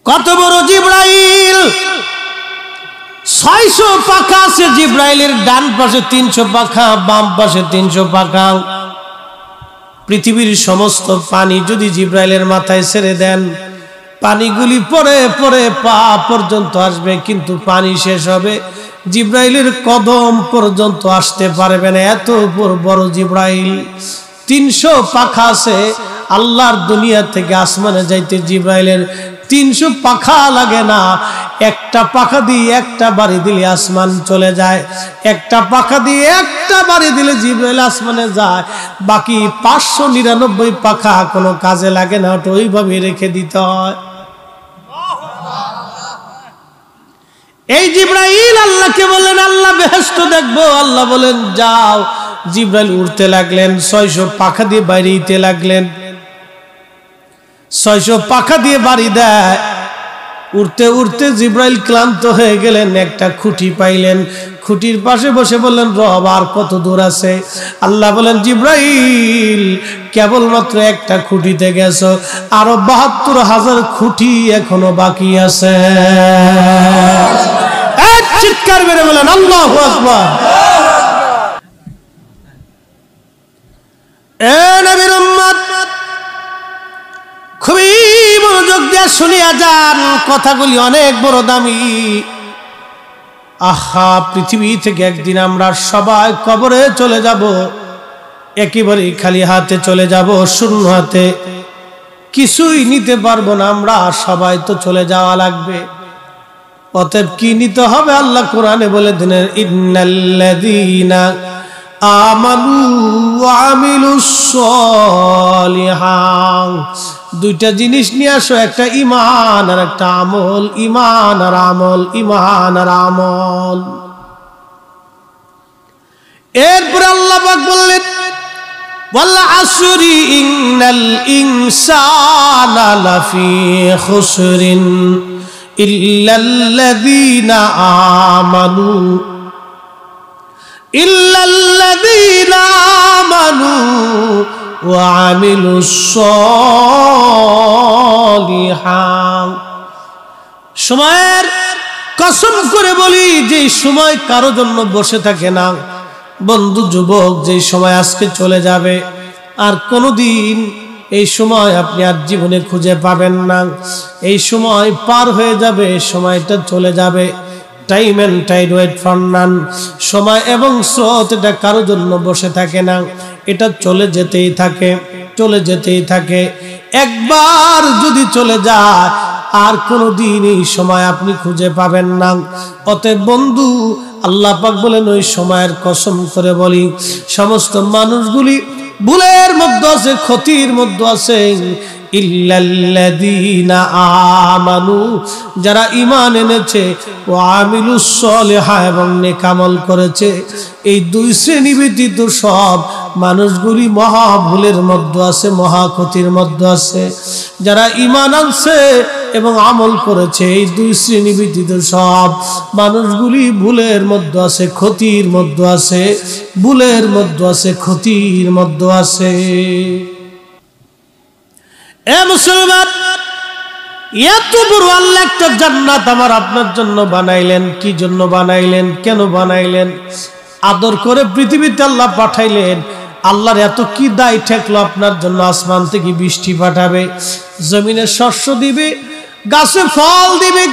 কত বড় জিব্রাইল, 600 পাখা আছে জিব্রাইলের, ডান পাশে 300 পাখা, বাম পাশে 300 পাখা। পৃথিবীর সমস্ত পানি যদি জিব্রাইলের মাথায় ছেড়ে দেন, পানিগুলি পরে পরে পা পর্যন্ত আসবে, কিন্তু পানি শেষ হবে, জিব্রাইলের কদম পর্যন্ত আসতে পারবে না। এত বড় জিব্রাইল। 300 পাখা আছে। আল্লাহর দুনিয়া থেকে আসমানে যাইতে জিব্রাইলের 300 পাখা লাগে না। একটা পাখা দিয়ে একটা বাড়ি দিলে আসমান চলে যায়, একটা পাখা দিয়ে একটা বাড়ি দিলে জিব্রাইল আসমানে যায়। বাকি 599 পাখা কোনো কাজে লাগে না, ওটা ওইভাবে রেখে দিতে হয়। এই জিব্রাইল আল্লাহকে বললেন, আল্লাহ বেহেশত দেখবো। আল্লাহ বলেন যাও। জিব্রাইল উড়তে লাগলেন, 600 পাখা দিয়ে বাড়িতে লাগলেন। 600 পাখা দিয়ে বাড়ি দেয়। উড়তে উড়তে জিব্রাইল ক্লান্ত হয়ে গেলেন, একটা খুঁটি পাইলেন, খুঁটির পাশে বসে বললেন, রব আর কত দূর আছে? আল্লাহ বলেন, জিব্রাইল কেবলমাত্র একটা খুঁটিতে গেছো, আরো 72,000 খুঁটি এখনো বাকি আছে। এক চিৎকার মেরে বলেন আল্লাহু আকবার। এ নবীর উম্মত, খুবই মনোযোগ দিয়ে শুনিয়া যান, কথাগুলি অনেক বড় দামি। আহা, পৃথিবী থেকে একদিন আমরা সবাই কবরে চলে যাব, একেবারে খালি হাতে চলে যাব, শূন্য হাতে, কিছুই নিতে পারবো না। আমরা সবাই তো চলে যাওয়া লাগবে। অতএব কি নিতে হবে? আল্লাহ কোরআনে বলে দিলেন, ইন্নাল্লাযীনা আমানু ওয়া আমিলুস সলিহাত। দুইটা জিনিস নিয়ে আসো, একটা ঈমান আর একটা আমল। ঈমান আর আমল, ঈমান আর আমল। এরপর আল্লাহ পাক বললেন, ওয়াল আসরি ইন্নাল ইনসানা লাফি খুসরিন ইল্লাল্লাযীনা আমানু ওয়া আমিলুস সলিহাত। সময়ের কসম করে বলি, যে সময় কারো জন্য বসে থাকে না। বন্ধু যুবক, যে সময় আজকে চলে যাবে, আর কোনোদিন এই সময় আপনি আর জীবনে খুঁজে পাবেন না। এই সময় পার হয়ে যাবে, সময়টা চলে যাবে। Time and tide wait for none. সময় এবং স্রোত এটা কারো জন্য বসে থাকে না, এটা চলে যেতেই থাকে, চলে যেতেই থাকে। একবার যদি চলে যায়, আর কোনোদিন এই সময় আপনি খুঁজে পাবেন না। অতএব বন্ধু, আল্লাহ পাক বলেন, ওই সময়ের কসম করে বলি, সমস্ত মানুষগুলি ভুলের মধ্যে আছে, ক্ষতির মধ্যে আছে। ইল্লাল্লাযীনা আমানু, যারা ঈমান এনেছে, ওয়া আমিলুস সলিহাত, এবং নেক আমল করেছে। এই দুই শ্রেণী ব্যতীত সব মানুষগুলি মহা ভুলের মধ্যে আছে, মহা ক্ষতির মধ্যে আছে। যারা ঈমান আনছে এবং আমল করেছে, এই দুই শ্রেণী ব্যতীত সব মানুষগুলি ভুলের মধ্যে আছে, ক্ষতির মধ্যে আছে, ভুলের মধ্যে আছে, ক্ষতির মধ্যে আছে। এ মুসলমান, এত বড় আল্লাহ একটা জান্নাত আমার আপনার জন্য বানাইলেন। কি জন্য বানাইলেন? কেন বানাইলেন? আদর করে পৃথিবীতে আল্লাহ পাঠাইলেন। আল্লাহর এত কি দায় ঠেকলো আপনার জন্য? আসমান থেকে বৃষ্টি পাঠাবে, জমিনে শস্য দিবে, গাছে ফল দিবে,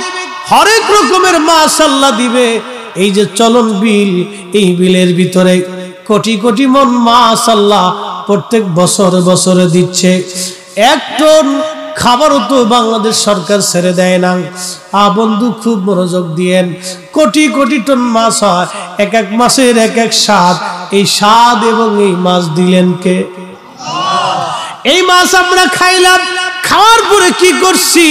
হরেক রকমের মাছ আল্লাহ দিবে। এই যে চলন বিল, এই বিলের ভিতরে কোটি কোটি মন মাছ আল্লাহ প্রত্যেক বছর বছরে দিচ্ছে। 1 টন খাবারও তো বাংলাদেশ সরকার ছেড়ে দেয় না। বন্ধু খুব মনোযোগ দিয়েন, কোটি কোটি টন মাছ হয়, এক এক মাসের এক এক স্বাদ। এই স্বাদ এবং এই মাছ দিলেন কে? এই মাছ আমরা খাইলাম, খাওয়ার পরে কি করছি?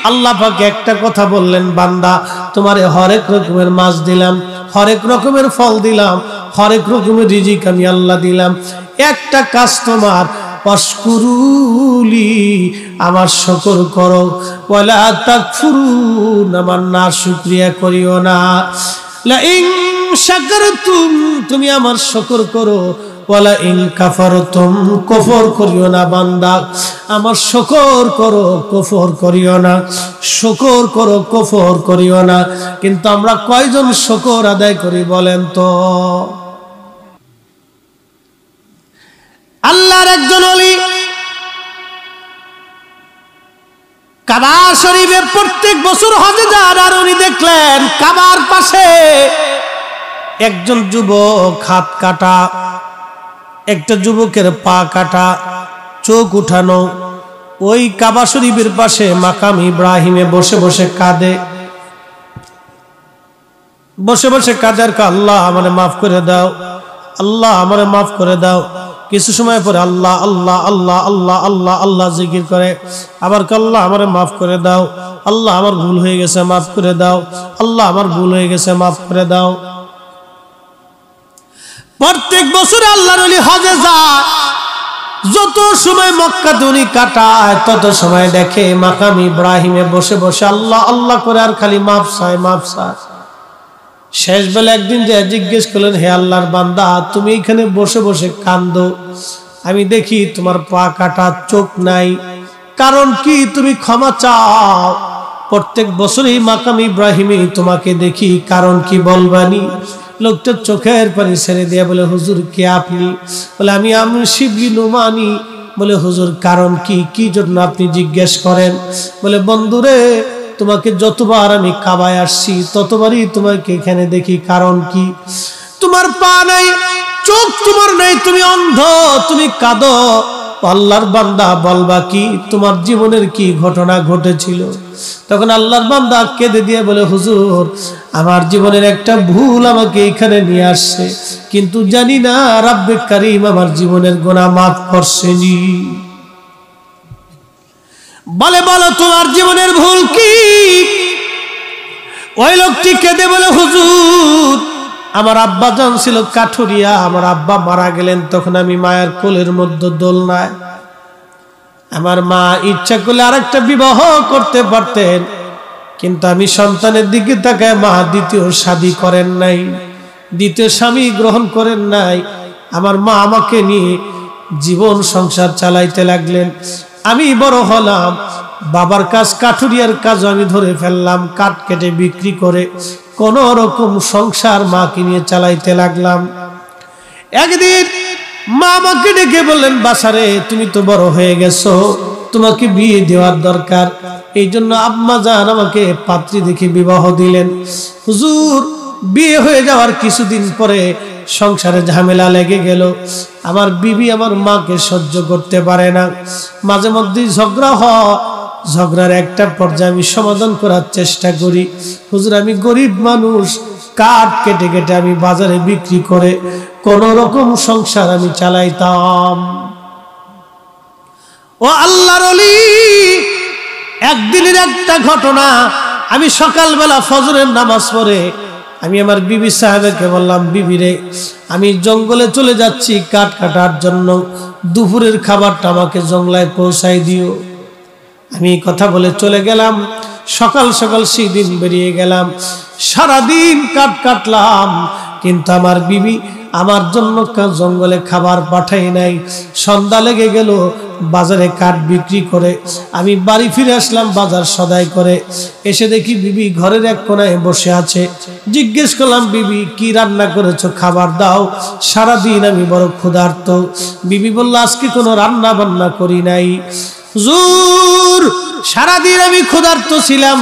আল্লাহ পাক একটা কথা বললেন, বান্দা তোমারে হরেক রকমের মাছ দিলাম, হরেক রকমের ফল দিলাম, হরেক রকমের রিজিক আমি আল্লাহ দিলাম। একটা কাজ তোমার, ওয়াশকুরুলি, আমার শুকর করো, ওয়ালা তাকফুরুন, আমার না শুকরিয়া করিও না। লা ইন শাকারতুম, তুমি আমার শুকর করো, ওয়ালা ইন কাফারতুম, কুফর করিও না বান্দা, আমার শুকর করো কুফর করিও না, শুকর করো কুফর করিও না। কিন্তু আমরা কয়জন শুকর আদায় করি বলেন তো? আল্লাহর একজন ওলি কাবা শরীফে প্রত্যেক বছর হজে যান, আর উনি দেখলেন কাবার পাশে একজন যুবক হাত কাটা, একটা যুবকের পা কাটা, চোখ উঠানো, ওই কাবা শরীফের পাশে মাকাম ইব্রাহিমে বসে বসে কাঁদে, বসে বসে কাঁদে আর আল্লাহ আমারে মাফ করে দাও, আল্লাহ আমারে মাফ করে দাও। কিছু সময় পরে আল্লাহ আল্লাহ আল্লাহ আল্লাহ আল্লাহ আল্লাহ জিকির করে, আবার আল্লাহ আমারে মাফ করে দাও, আল্লাহ আমার ভুল হয়ে গেছে মাফ করে দাও, আল্লাহ আমার ভুল হয়ে গেছে মাফ করে দাও। প্রত্যেক বছর আল্লাহর ওলি হজে যায়, যত সময় মক্কাতে উনি কাটায় তত সময় দেখে মাকাম ইব্রাহিমে বসে বসে আল্লাহ আল্লাহ করে আর খালি মাফ চায় মাফ চায়। শেষ বেলা একদিন যে জিজ্ঞেস করলেন, হে আল্লাহর বান্দা, তুমি এখানে বসে বসে কান্দো, আমি দেখি তোমার পা কাটা, চোখ নাই, কারণ কি? তুমি ক্ষমা চাও। প্রত্যেক বছরই মাকাম ইব্রাহিমে তোমাকে দেখি, কারণ কি বলবানি? লোকটা চোখের পানি ছেড়ে দিয়ে বলে, হুজুর কে আপনি? বলে আমি শিবলি নুমানি। বলে হুজুর কারণ কি? কি জন্য আপনি জিজ্ঞেস করেন? বলে বন্ধুরে, তোমাকে যতবার আমি কাবায় আসছি ততবারই তোমাকে এখানে দেখি, কারণ কি? তোমার পা নাই, চোখ তোমার নাই, তুমি অন্ধ, তুমি কাঁদো। আল্লাহর বান্দা বলবা কি? তোমার জীবনের কি ঘটনা ঘটেছিল? তখন আল্লাহর বান্দা কেঁদে দিয়ে বলে, হুজুর আমার জীবনের একটা ভুল আমাকে এখানে নিয়ে আসছে, কিন্তু জানি না রাব্বে কারীম আমার জীবনের গুনাহ মাফ করছেনি। বলে বলো তোমার জীবনের ভুল কি? ওই লোকটি কেঁদে বলে, হুজুর আমার আব্বা জান ছিল কাঠুরিয়া, আমার আব্বা মারা গেলেন, তখন আমি মায়ের কোলের মধ্যে দোলনায়, আমার মা ইচ্ছা করলে আরেকটা বিবাহ করতে পারতেন, কিন্তু আমি সন্তানের দিকে তাকায় মা দ্বিতীয় শাদী করেন নাই, দ্বিতীয় স্বামী গ্রহণ করেন নাই। আমার মা আমাকে নিয়ে জীবন সংসার চালাইতে লাগলেন। আমি বড় হলাম, বাবার কাজ কাঠুরিয়ার কাজ আমি ধরে ফেললাম, কাঠ কেটে বিক্রি করে কোন রকম সংসার মাকে নিয়ে চালাইতে লাগলাম। একদিন মা আমাকে ডেকে বললেন, বাসারে তুমি তো বড় হয়ে গেছো, তোমাকে বিয়ে দেওয়ার দরকার। এই জন্য আম্মা জান আমাকে পাত্রী দেখে বিবাহ দিলেন। হুজুর বিয়ে হয়ে যাওয়ার কিছুদিন পরে সংসারে ঝামেলা লেগে গেল। আমার বিবি আমার মাকে সহ্য করতে পারে না, মাঝে মধ্যে ঝগড়া হয়। ঝগড়ার একটা পর্যায়ে আমি সমাধান করার চেষ্টা করি। হুজুর আমি গরিব মানুষ, কাঠ কেটে কেটে আমি বাজারে বিক্রি করে কোন রকম সংসার আমি চালাইতাম। ও আল্লাহর ওলি, একদিনের একটা ঘটনা, আমি সকালবেলা ফজরের নামাজ পড়ে আমি আমার বিবি সাহেবকে বললাম, বিবি রে আমি জঙ্গলে চলে যাচ্ছি কাঠ কাটার জন্য, দুপুরের খাবারটা আমাকে জঙ্গলায় পৌঁছাই দিও। আমি কথা বলে চলে গেলাম। সকাল সকাল সেদিন বেরিয়ে গেলাম, সারাদিন কাঠ কাটলাম, কিন্তু আমার বিবি আমার জন্য জঙ্গলে খাবার পাঠাই নাই। সন্ধ্যা লেগে গেল, বাজারে কাঠ বিক্রি করে আমি বাড়ি ফিরে আসলাম বাজার সদাই করে। এসে দেখি বিবি ঘরের এক কোনায় বসে আছে। জিজ্ঞেস করলাম, বিবি কি রান্না করেছো, খাবার দাও, সারাদিন আমি বড় ক্ষুধার্ত। বিবি বলল, আজকে কোনো রান্না বান্না করি নাই হুজুর, সারাদিন আমি ক্ষুধার্ত ছিলাম।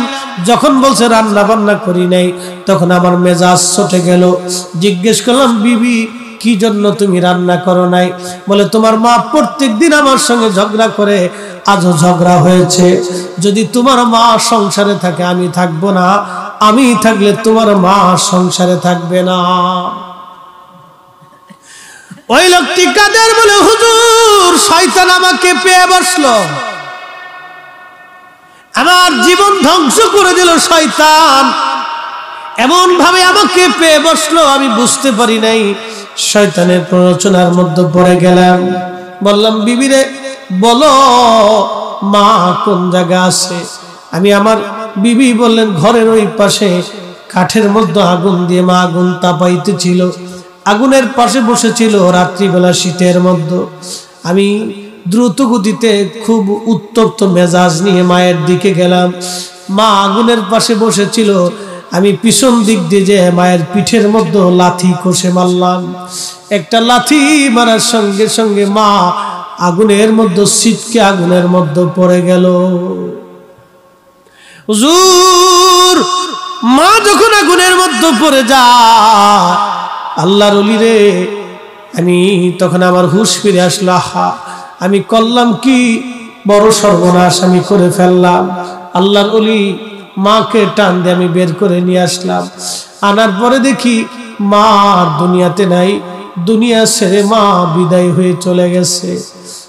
যখন বলছে রান্না বান্না করি নাই, তখন আমার মেজাজ চটে গেল। জিজ্ঞেস করলাম, বিবি কি জন্য তুমি রান্না করো নাই? বলে তোমার মা প্রত্যেক দিন আমার সঙ্গে ঝগড়া করে, আজও ঝগড়া হয়েছে। যদি তোমার মা সংসারে থাকে আমি থাকবো না, আমি থাকলে তোমার মা সংসারে থাকবে না। ওই লোকটি কাদের বলে, হুজুর শয়তান আমাকে পেয়ে বসলো, আমার জীবন ধ্বংস করে দিল শয়তান, এমন ভাবে আমাকে পেয়ে বসলো আমি বুঝতে পারি নাই। শয়তানের প্ররোচনার মধ্যে পড়ে গেলাম। বললাম, বিবিরে বলো মা কোন জায়গা আছে? আমি আমার বিবি বললেন, ঘরের ওই পাশে কাঠের মধ্যে আগুন দিয়ে মা আগুন তাপাইতেছিল। আগুনের পাশে বসেছিল রাত্রিবেলা শীতের মধ্যে। আমি দ্রুত গতিতে খুব উত্তপ্ত মেজাজ নিয়ে মায়ের দিকে গেলাম। মা আগুনের পাশে বসেছিল। আমি পিছন দিক দিয়ে যে মায়ের পিঠের মধ্যে লাথি কষে মারলাম। একটা লাথি মারার সঙ্গে সঙ্গে মা আগুনের মধ্যে ছিটকে আগুনের মধ্যে পড়ে গেল। হুজুর, মা যখন আগুনের মধ্যে পড়ে যায়, আল্লাহর ওলি রে, আমি তখন আমার হুঁশ ফিরে আসলো। আমি করলাম কি বড় সর্বনাশ আমি করে ফেললাম। আল্লাহর ওলি মাকে টান দিয়ে আমি বের করে নিয়ে আসলাম। আনার পরে দেখি মা আর দুনিয়াতে নাই, দুনিয়া ছেড়ে মা বিদায় হয়ে চলে গেছে।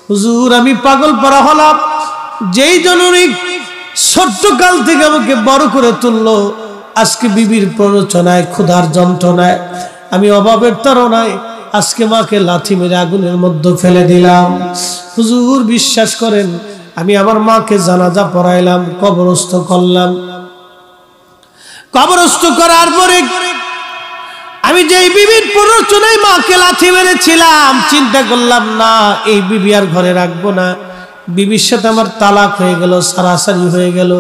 হুজুর, আমি পাগল পারা হলাম। যেই জননী ছোট্টকাল থেকে আমাকে বড় করে তুললো, আজকে বিবির প্ররোচনায়, ক্ষুধার যন্ত্রণায়, আমি অভাবের তাড়নায় আজকে মাকে লাথি মেরে আগুনের মধ্যে ফেলে দিলাম। হুজুর, বিশ্বাস করেন, আমি আমার মাকে জানাজা পড়াইলাম, কবরস্থ করলাম। কবরস্থ করার পরে আমি যেই বিবির প্ররোচনায় মাকে লাথি মেরেছিলাম, চিন্তা করলাম না এই বিবি আর ঘরে রাখবো না। বিবির সাথে আমার তালাক হয়ে গেল, সারাসারি হয়ে গেল।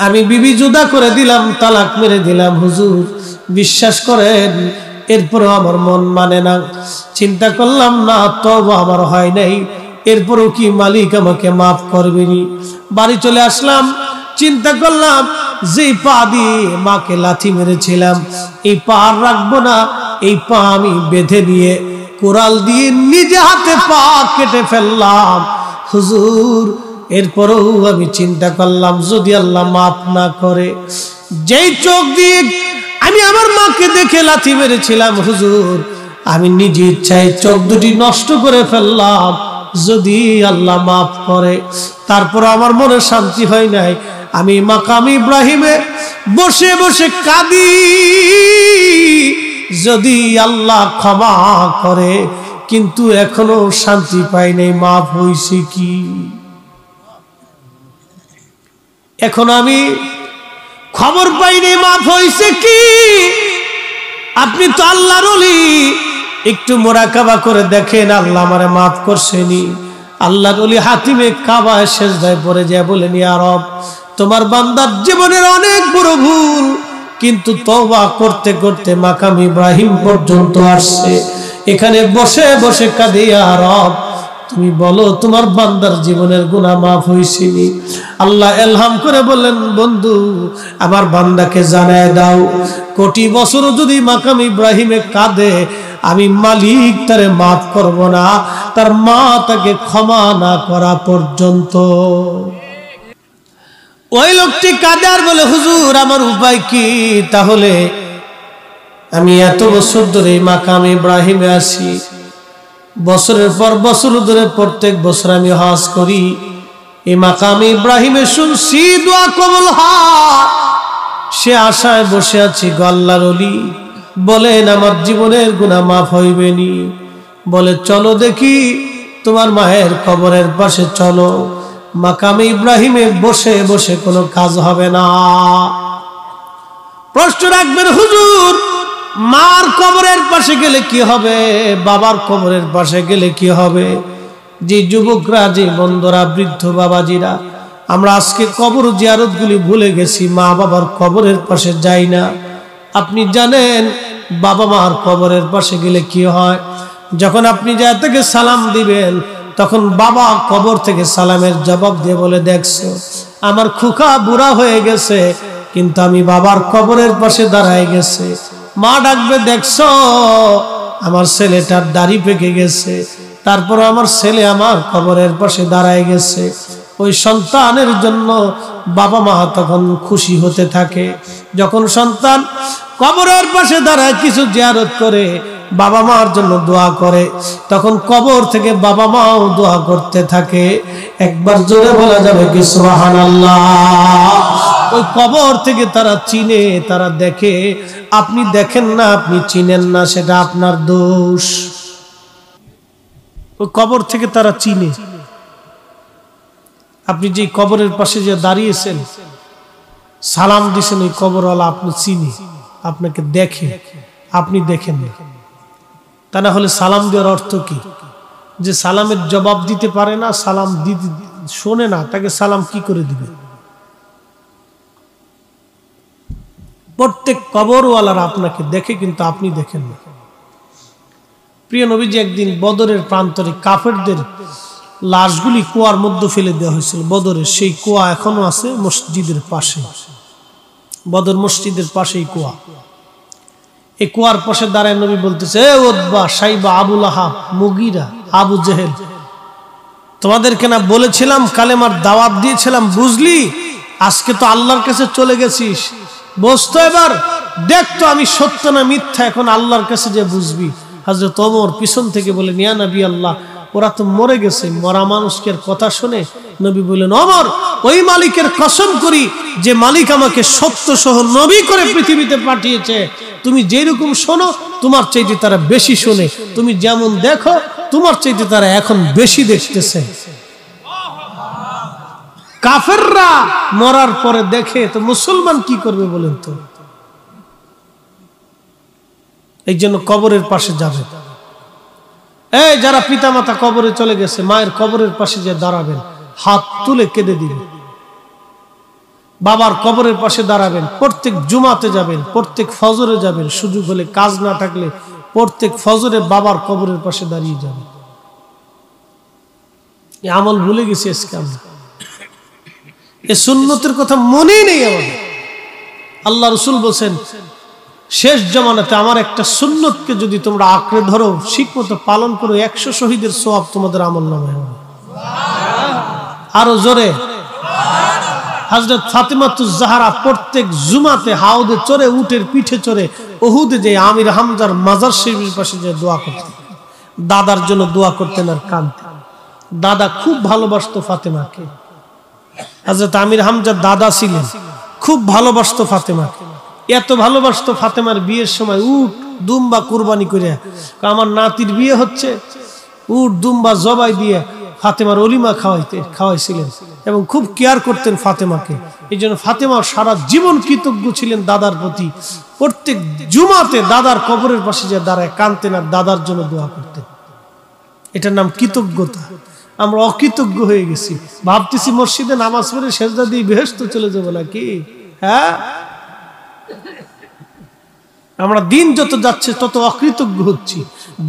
আমি বিবি জুদা করে দিলাম, তালাক মেরে দিলাম। হুজুর, বিশ্বাস করেন, এরপরও আমার মন মানে না। চিন্তা করলাম না, তওবা আমার হয় নাই, এরপরও কি মালিক আমাকে মাফ করবেনি। বাড়ি চলে আসলাম। চিন্তা করলাম, যে পা দিয়ে মাকে লাথি মেরেছিলাম, এই পা আর রাখবো না। এই পা আমি বেঁধে নিয়ে কোরাল দিয়ে নিজে হাতে পা কেটে ফেললাম। হুজুর, এরপরেও আমি চিন্তা করলাম, যদি আল্লাহ মাফ না করে, যেই চোখ দিয়ে আমি আমার মাকে দেখে লাথি মেরেছিলাম, হুজুর, আমি নিজে ইচ্ছায় চোখ দুটি নষ্ট করে ফেললাম। যদি আল্লাহ মাফ করে, তারপর আমার মনে শান্তি হয় নাই। আমি মাকাম ইব্রাহিমে বসে বসে কাঁদি, যদি আল্লাহ ক্ষমা করে, কিন্তু এখনো শান্তি পাই নাই। মাফ হইছে কি? এখন আমি খবর পাই নাই মাফ হইছে কি? আপনি তো আল্লাহর ওলি, একটু মুরাকাবা করে দেখেন আল্লাহ আমারে মাফ করছেনি। আল্লাহর ওলি হাতিমে কাবায় সেজদায় পড়ে যায়, বলেন, ইয়া রব, তোমার বান্দার জীবনের অনেক বড় ভুল, কিন্তু তওবা করতে করতে মাকাম ইব্রাহিম পর্যন্ত আসছে। এখানে বসে বসে কাঁদে, ইয়া রব, তুমি বলো তোমার বান্দার জীবনের গুনাহ মাফ হইছেনি? আল্লাহ এলহাম করে বললেন, বন্ধু, আমার বান্দাকে জানায় দাও, কোটি বছর যদি মাকাম ইব্রাহিমে কাঁদে, আমি মালিক তারে মাফ করব না, তার মা তাকে ক্ষমা না করা পর্যন্ত। ওই লোকটি কাঁদে আর বলে, হুজুর, আমার উপায় কি? তাহলে আমি এত বছর ধরে মাকাম ইব্রাহিমে আসি, বছরের পর বছর ধরে প্রত্যেক বছর আমি হজ করি, এই মাকাম ইব্রাহিমে শুনছি দোয়া কবুল হয়, সে আশায় বসে আছি। আল্লাহর ওলি বলেন, আমার জীবনের গুনাহ মাফ হইবেনি? বলে, চলো দেখি, তোমার মায়ের কবরের পাশে চলো। মাকাম ইব্রাহিমে বসে বসে কোনো কাজ হবে না। প্রশ্ন রাখবেন, হুজুর, মার কবরের পাশে গেলে কি হবে? বাবার কবরের পাশে গেলে কি হবে? যে যুবকরা, যে বন্ধুরা, বৃদ্ধ বাবাজিরা, আমরা আজকে কবর জিয়ারত গুলি ভুলে গেছি, মা বাবার কবরের পাশে যাই না। আপনি জানেন বাবা মার কবরের পাশে গেলে কি হয়? যখন আপনি যা থেকে সালাম দিবেন, তখন বাবা কবর থেকে সালামের জবাব দিয়ে বলে, দেখছো, আমার খুকা বুড়া হয়ে গেছে, কিন্তু আমি বাবার কবরের পাশে দাঁড়ায় গেছে। মা ডাকবে, দেখছো, আমার ছেলেটার দাড়ি পেকে গেছে, তারপর আমার ছেলে আমার কবরের পাশে দাঁড়ায় গেছে। ওই সন্তানের জন্য বাবা মা তখন খুশি হতে থাকে। যখন সন্তান কবরের পাশে দাঁড়ায় কিছু জিয়ারত করে, বাবা মার জন্য দোয়া করে, তখন কবর থেকে বাবা মাও দোয়া করতে থাকে। একবার জোরে বলা যাবে কি সুবহানাল্লাহ? ওই কবর থেকে তারা চিনে, তারা দেখে। আপনি দেখেন না, আপনি চিনেন না, সেটা আপনার দোষ। ওই কবর থেকে তারা চিনে। আপনি যে কবরের পাশে যে দাঁড়িয়েছেন, সালাম দিছেন, ওই কবরওয়ালা আপনি চিনে, আপনাকে দেখে, আপনি দেখেন না। তা না হলে সালাম দেওয়ার অর্থ কি? যে সালামের জবাব দিতে পারে না, সালাম দিতে শোনে না, তাকে সালাম কি করে দিবে? প্রত্যেক কবরওয়ালারা আপনাকে দেখে, কিন্তু আপনি দেখেন না। প্রিয় নবীজি একদিন বদরের প্রান্তরে কাফেরদের লাশগুলি কুয়ার মধ্যে ফেলে দেওয়া হয়েছিল। বদরের সেই কুয়া এখনো আছে মসজিদের পাশে, বদর মসজিদের পাশেই কুয়া। এই কুয়ার পাশে দাঁড়ায় নবী বলতেছে, এ উতবা, সাইবা, আবুল আহাব, মুগিরা, আবু জেহেল, তোমাদেরকে না বলেছিলাম, কালেমার দাওয়াত দিয়েছিলাম, বুঝলি? আজকে তো আল্লাহর কাছে চলে গেছিস, বুঝতো এবার দেখতো আমি সত্য না মিথ্যা, এখন আল্লাহর কাছে যে বুঝবি। হযরত ওমর পিছন থেকে বলেন, ইয়া নবী আল্লাহ, ওরা তো মরে গেছে, মরা মানুষের কথা শুনে নবী বললেন, ওমর, ওই মালিকের কসম করি যে মালিক আমাকে সত্য সহ নবী করে পৃথিবীতে পাঠিয়েছে, তুমি যেরকম শোনো তোমার চাইতে তারা বেশি শোনে, তুমি যেমন দেখো তোমার চাইতে তারা এখন বেশি দেখতেছে। কাফেররা মরার পরে দেখে, তো মুসলমান কি করবে বলেন তো? এই জন্য কবরের পাশে যাবে। এই যারা পিতামাতা কবরে চলে গেছে, মায়ের কবরের পাশে যে দাঁড়াবেন, হাত তুলে কেঁদে দিবেন। বাবার কবরের পাশে দাঁড়াবেন, প্রত্যেক জুমাতে যাবেন, প্রত্যেক ফজরে যাবেন, সুযোগ হলে, কাজ না থাকলে প্রত্যেক ফজরে বাবার কবরের পাশে দাঁড়িয়ে যাবেন। এই আমল ভুলে গেছি আজকে আমরা, এই সুন্নতের কথা মনেই নেই আমাদের। আল্লাহ রাসূল বলেন, শেষ জামানাতে আমার একটা সুন্নতকে যদি তোমরা আঁকড়ে ধরো, ঠিকমতো পালন করো, 100 শহীদের সওয়াব তোমাদের আমলনামায় হবে। আরো জোরে হযরত ফাতিমাতুজ জাহরা প্রত্যেক জুমাতে হাউদে চড়ে, উটের পিঠে চড়ে উহুদে যে আমির হামজার মাজার শরীফের পাশে যে দোয়া করতেন, দাদার জন্য দোয়া করতেন আর কাঁদতেন। দাদা খুব ভালোবাসতো ফাতেমাকে। হযরত আমির হামজার দাদা ছিলেন, খুব ভালোবাসতো ফাতেমাকে। এত ভালোবাসতো, ফাতেমার বিয়ের সময় উট দুম্বা কুরবানি করে, আমার নাতির বিয়ে হচ্ছে, উট দুম্বা জবাই দিয়ে ফাতেমার অলিমা খাওয়াইছিলেন এবং খুব কেয়ার করতেন ফাতেমাকে। এই জন্য ফাতেমা সারা জীবন কৃতজ্ঞ ছিলেন দাদার প্রতি। প্রত্যেক জুমাতে দাদার কবরের পাশে যে দাঁড়ায় কাঁদতেন আর দাদার জন্য দোয়া করতেন। এটার নাম কৃতজ্ঞতা। আমরা অকৃতজ্ঞ হয়ে গেছি, ভাবতেছি মসজিদে নামাজ পড়ে সেজদা দিয়ে বেহেশত চলে যাবো নাকি। হ্যাঁ, আমরা দিন যত যাচ্ছে তত অকৃতজ্ঞ হচ্ছি,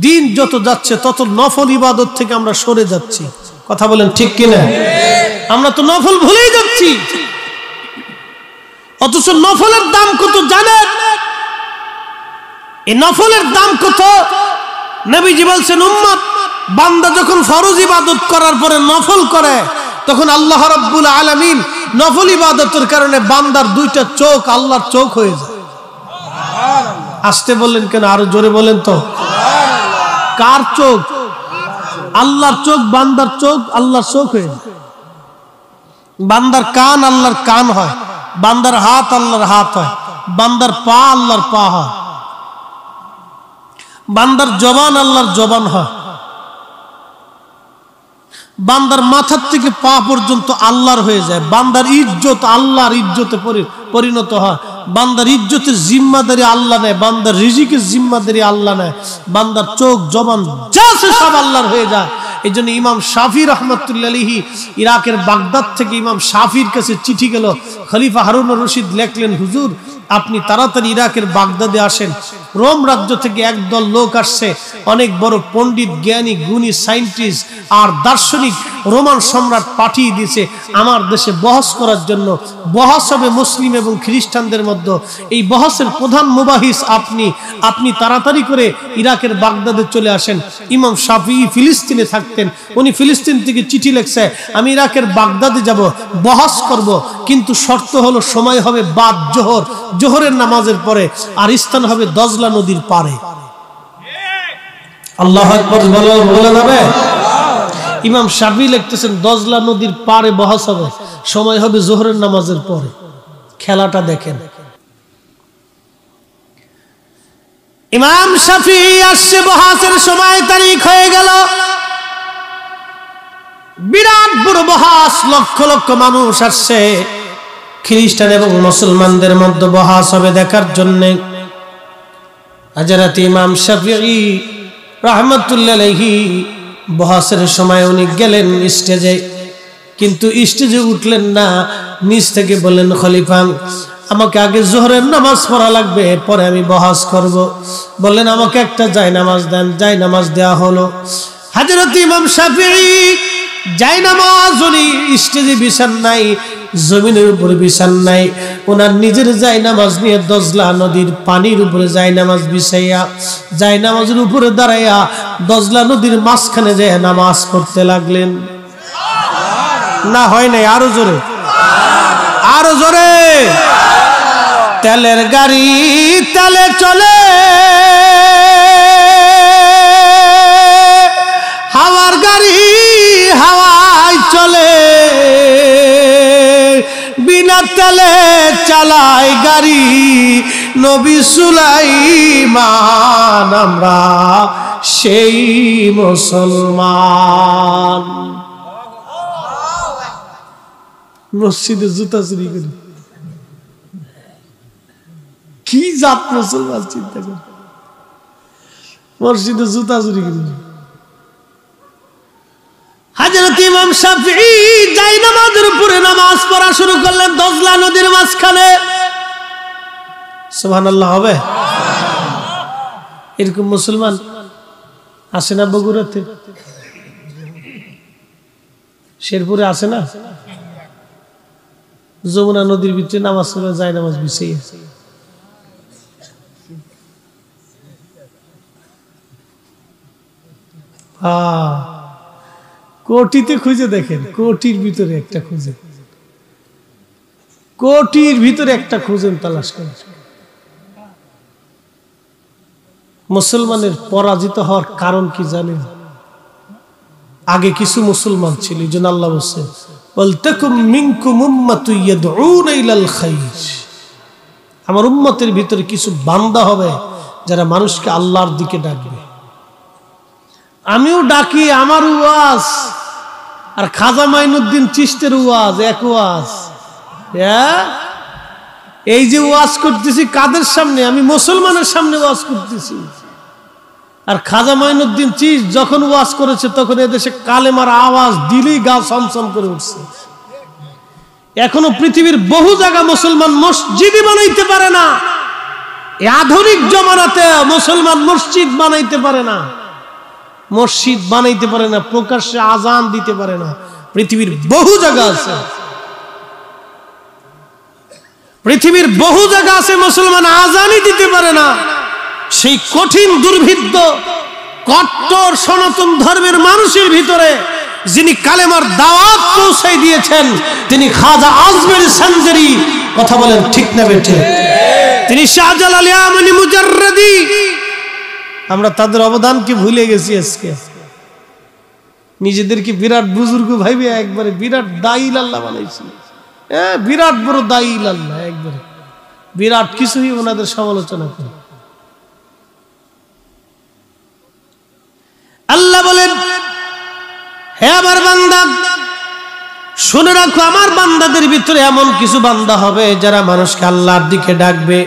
দিন যত যাচ্ছে তত নফল ইবাদত থেকে আমরা সরে যাচ্ছি। কথা বলেন ঠিক কিনা? আমরা তো নফল ভুলেই যাচ্ছি, অথচ নফলের দাম কত জানেন? এই নফলের দাম কত? নবীজি বলছেন, উম্মত বান্দা যখন ফরজ ইবাদত করার পরে নফল করে, তখন আল্লাহ রাব্বুল আলামিন নফল ইবাদতের কারণে বান্দার দুইটা চোখ আল্লাহর চোখ হয়ে যায়। আসতে বললেন কেন? আরো জোরে বলেন তো। কার চোখ? আল্লাহর চোখ। বান্দার চোখ আল্লাহর চোখ হয়ে যায়। বান্দার কান আল্লাহর কান হয়, বান্দার হাত আল্লাহর হাত হয়, বান্দার পা আল্লাহর পা হয়, বান্দার জবান আল্লাহর জবান হয়, বান্দার মাথার থেকে পা পর্যন্ত আল্লাহর হয়ে যায়। বান্দার ইজ্জত আল্লাহর ইজ্জতে পরিণত হয়। বান্দার ইজ্জতের জিম্মাদারি আল্লাহ নেয়, বান্দার রিজিকের জিম্মাদারি আল্লাহ নেয়। বান্দার চোখ জবান যা আছে সব আল্লাহর হয়ে যায়। এই জন্য ইমাম শাফি রহমতুল্লাহ আলাইহি ইরাকের বাগদাদ থেকে ইমাম শাফির কাছে চিঠি গেল। খলিফা হারুন রশিদ লেখলেন, হুজুর আপনি তাড়াতাড়ি ইরাকের বাগদাদে আসেন, রোম রাজ্য থেকে একদল লোক আসছে, অনেক বড় পণ্ডিত, জ্ঞানী, গুণী, সায়েন্টিস্ট আর দার্শনিক রোমান সম্রাট পাঠিয়ে দিয়েছে আমার দেশে বহস করার জন্য। বহস হবে মুসলিম এবং খ্রিস্টানদের মধ্যে। এই বহসের প্রধান মুবাহিস আপনি তাড়াতাড়ি করে ইরাকের বাগদাদে চলে আসেন। ইমাম শাফি ফিলিস্তিনে থাকতেন, উনি ফিলিস্তিন থেকে চিঠি লিখছে, আমি ইরাকের বাগদাদে যাব, বহস করব, কিন্তু শর্ত হলো সময় হবে বাদ জোহর, জোহরের নামাজের পরে, আর স্থান হবে দজলা নদীর পারে। আল্লাহু আকবার বলে যাবে। ইমাম শাফি লিখতেছেন দজলা নদীর পারে বহস হবে, সময় হবে জোহরের নামাজের পরে। খেলাটা দেখেন। ইমাম শাফি আসছে, বহসের সময় তারিখ হয়ে গেল। বিরাট বড় বহস, লক্ষ লক্ষ মানুষ আসছে। খ্রিস্টান এবং মুসলমানদের মধ্যে বহস হবে দেখার জন্য। হযরত ইমাম শাফিঈ রাহমাতুল্লাহ আলাইহি বহসের সময় উনি গেলেন স্টেজে, কিন্তু স্টেজে উঠলেন না, নিচ থেকে বললেন খলিফা আমাকে আগে জোহরের নামাজ পড়া লাগবে, পরে আমি বহস করব। বললেন আমাকে একটা জায়নামাজ দেন। জায়নামাজ দেওয়া হলো। হযরত ইমাম শাফিঈ জায়নামাজ উনি স্টেজে বিছান নাই, জমিনের উপরে বিছান নাই, ওনার নিজের জায়নামাজ নিয়ে দজলা নদীর পানির উপরে জায়নামাজ বিছাইয়া জায়নামাজের উপরে দাঁড়াইয়া দজলা নদীর মাঝখানে যেয়ে নামাজ পড়তে লাগলেন। না হয় নাই, আরো জোরে, আরো জোরে। তেলের গাড়ি তেলে চলে, হাওয়ার গাড়ি হাওয়ায় চলে, বিনা তেলে চালায় গাড়ি নবী সুলাইমান, আমরা সেই মুসলমান। মসজিদে জুতা চুরি করি, কি জাত মুসলমান চিন্তা করি, মসজিদে জুতা চুরি করি। হযরত ইমাম শাফিঈ জায়নামাজের উপরে নামাজ পড়া শুরু করলেন দজলা নদীর মাঝখানে। সুবহানাল্লাহ হবে? এরকম মুসলমান আছে না বগুড়াতে? শেরপুরে আছে না? যমুনা নদীর ভিতরে নামাজ পড়ে জায়নামাজ বিছিয়ে। কোটিতে খুঁজে দেখেন, কোটির ভিতরে একটা খুঁজে, কোটির ভিতরে একটা খুঁজেন, তালাশ করেন। মুসলমানের পরাজিত হওয়ার কারণ কি জানেন? আগে কিছু মুসলমান ছিল, এই জন্য আল্লাহ বলছেন ওয়ালতাকুম মিনকুম উম্মাতুন ইয়াদউনা ইলাল খায়র। আমার উম্মতের ভিতরে কিছু বান্দা হবে যারা মানুষকে আল্লাহর দিকে ডাকবে। আমিও ডাকি, আমার ওয়াজ আর খাজা মাইনুদ্দিন চিশতের ওয়াজ এক ওয়াজ। এই যে ওয়াজ করতেছি কাদের সামনে? আমি মুসলমানের সামনে ওয়াজ করতেছি। আর খাজা মাইনুদ্দিন চিশত যখন ওয়াজ করেছে তখন এদেশে কালেমার আওয়াজ দিলেই গা ছমছম করে উঠছে। এখনো পৃথিবীর বহু জায়গা মুসলমান মসজিদই বানাইতে পারে না। এই আধুনিক জমানাতে মুসলমান মসজিদ বানাইতে পারে না, মসজিদ বানাইতে পারে না, প্রকাশ্যে আজান দিতে পারে না। পৃথিবীর বহু জায়গা আছে, পৃথিবীর বহু জায়গা আছে মুসলমান আজানই দিতে পারে না। সেই কঠিন দুর্ভিদ্ধ কট্টর সনাতন ধর্মের মানুষের ভিতরে যিনি কালেমার দাওয়াত পৌঁছাই দিয়েছেন তিনি খাজা আজমের সানজারি। কথা বলেন ঠিক না বেঠে? তিনি শাহজালাল ইয়ামানি মুজাররদি। আমরা তাদের অবদান কি ভুলে গেছি? আজকে নিজেদেরকে বিরাট বুজুর্গ ভাইবে একবারে বিরাট দায়ীল আল্লাহ বানাইছি। বিরাট বড় দায়ীল আল্লাহ, একবারে বিরাট কিছুই ওনাদের সমালোচনা করে। আল্লাহ বলেন হে আমার বান্দা শুনে রাখো, আমার বান্দাদের ভিতরে এমন কিছু বান্দা হবে যারা মানুষকে আল্লাহর দিকে ডাকবে।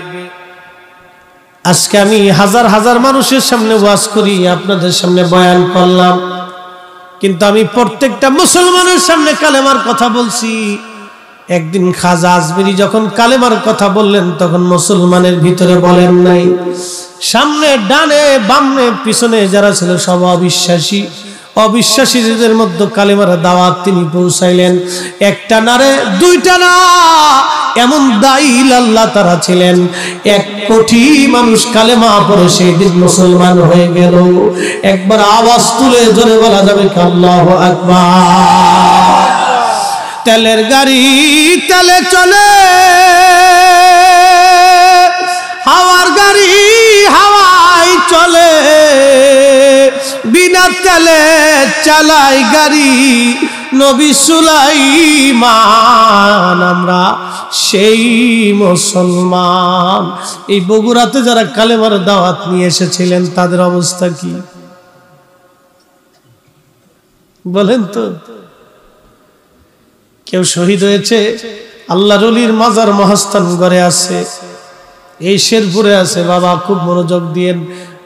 আজকে আমি হাজার হাজার মানুষের সামনে ওয়াজ করি, আপনাদের সামনে বয়ান করলাম, কিন্তু আমি প্রত্যেকটা মুসলমানের সামনে কালেমার কথা বলছি। একদিন খাজা আজমেরি যখন কালেমার কথা বললেন তখন মুসলমানের ভিতরে বলেন নাই। সামনে ডানে বামে পিছনে যারা ছিল সব অবিশ্বাসী, অবিশ্বাসীদের মধ্যে কালেমার দাওয়াত তিনি পৌঁছাইলেন। একটা না রে, দুইটা না, এমন দায়ীল আল্লাহ তারা ছিলেন। 1 কোটি মানুষ কালেমা পড়ে সেই দিন মুসলমান হয়ে গেল। একবার আওয়াজ তুলে জোরে বলা যাবে আল্লাহু আকবার। তেলের গাড়ি তেলে চলে, হাওয়ার গাড়ি হাওয়ায় চলে, বিনা তেলে চালাই গাড়ি নবী সুলাইমান, আমরা সেই মুসলমান। এই বগুড়াতে যারা কালেমার দাওয়াত নিয়ে এসেছিলেন তাদের অবস্থা কি বলেন তো? কেউ শহীদ হয়েছে, আল্লাহর ওলির মাজার মহাস্থান ঘরে আছে, এই শেরপুরে আছে, বাবা খুব মনোযোগ দিয়েন,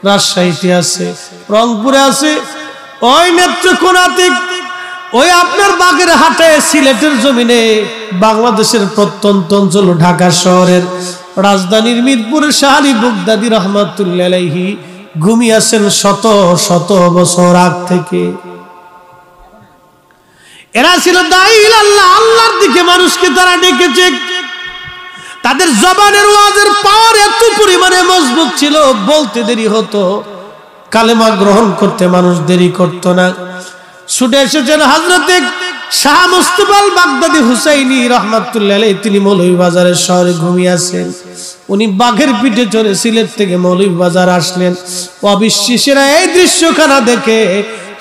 রাজশাহীতে আছে, রংপুরে আছে, ওই নেত্রকোনাতে, ওই আপনার বাগেরহাটে, সিলেটের জমিনে, বাংলাদেশের প্রত্যন্ত অঞ্চল, ঢাকা শহরের রাজধানীর মিরপুরের শাহ আলী বাগদাদী রহমাতুল্লাহ আলাইহি ঘুমিয়েছেন শত শত বছর আগ থেকে। এরা ছিল দাঈল আল্লাহ, আল্লাহর দিকে মানুষকে তারা ডেকেছে। তাদের জবানের ওয়াজের পাওয়ার এত পরিমাণে মজবুত ছিল, বলতে দেরি হতো, কালেমা গ্রহণ করতে মানুষ দেরি করত না। ছুটে এসেছেন হযরতে শাহ মুস্তাফা আল বাগদাদী হুসাইনি রহমাতুল্লাহ আলাইহি, তিনি মৌলভীবাজারের শহরে ঘুমিয়ে আছেন। উনি বাঘের পিঠে চড়ে সিলেট থেকে মৌলভীবাজার আসলেন। অবিশ্বাসীরা এই দৃশ্যখানা দেখে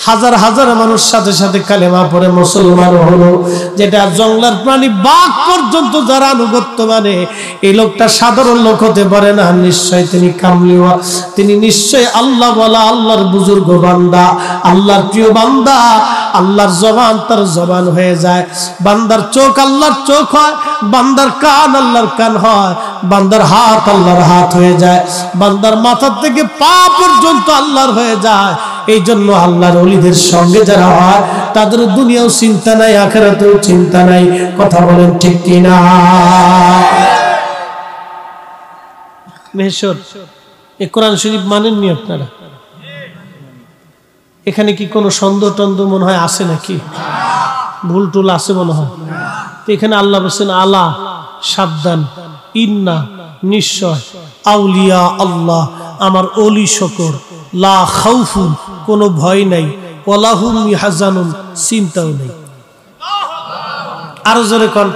হাজার হাজার মানুষ সাথে সাথে কালেমা পড়ে মুসলমান হলো। যেটা জঙ্গলার প্রাণী বাঘ পর্যন্ত যারা আনুগত্য মানে, এই লোকটা সাধারণ লোক হতে পারে না, নিশ্চয় তিনি কামলিওয়া, তিনি নিশ্চয় আল্লাহ বলা, আল্লাহর বুজুর্গ বান্দা, আল্লাহর প্রিয় বান্দা। আল্লাহর জবান তার জবান হয়ে যায়, বান্দার চোখ আল্লাহর চোখ হয়, বান্দার কান আল্লাহর কান হয়, বান্দার হাত আল্লাহর হাত হয়ে যায়, বান্দার মাথা থেকে পা পর্যন্ত আল্লাহর হয়ে যায়। এই জন্য আল্লাহর ওলিদের সঙ্গে যারা হয়, তাদের দুনিয়াও চিন্তা নাই, আখিরাতেও চিন্তা নাই। কথা বলেন ঠিক কিনা? মেহেশ্বর, এই কোরআন শরীফ মানেননি আপনারা? এখানে কি কোনো সন্দেহ টন্দেহ মনে হয় আছে নাকি? ভুল টুল আছে মনে হয়? তো এখানে আল্লাহ বলছেন আলা, সাবধান, ইন্না, নিশ্চয়, আউলিয়া আল্লাহ, আমার ওলি শকর, লা খাউফুন, কোনো ভয় নাই, ওয়ালা হুম ইয়াহজানুন, চিন্তাও নেই। আরো জোরে কোন?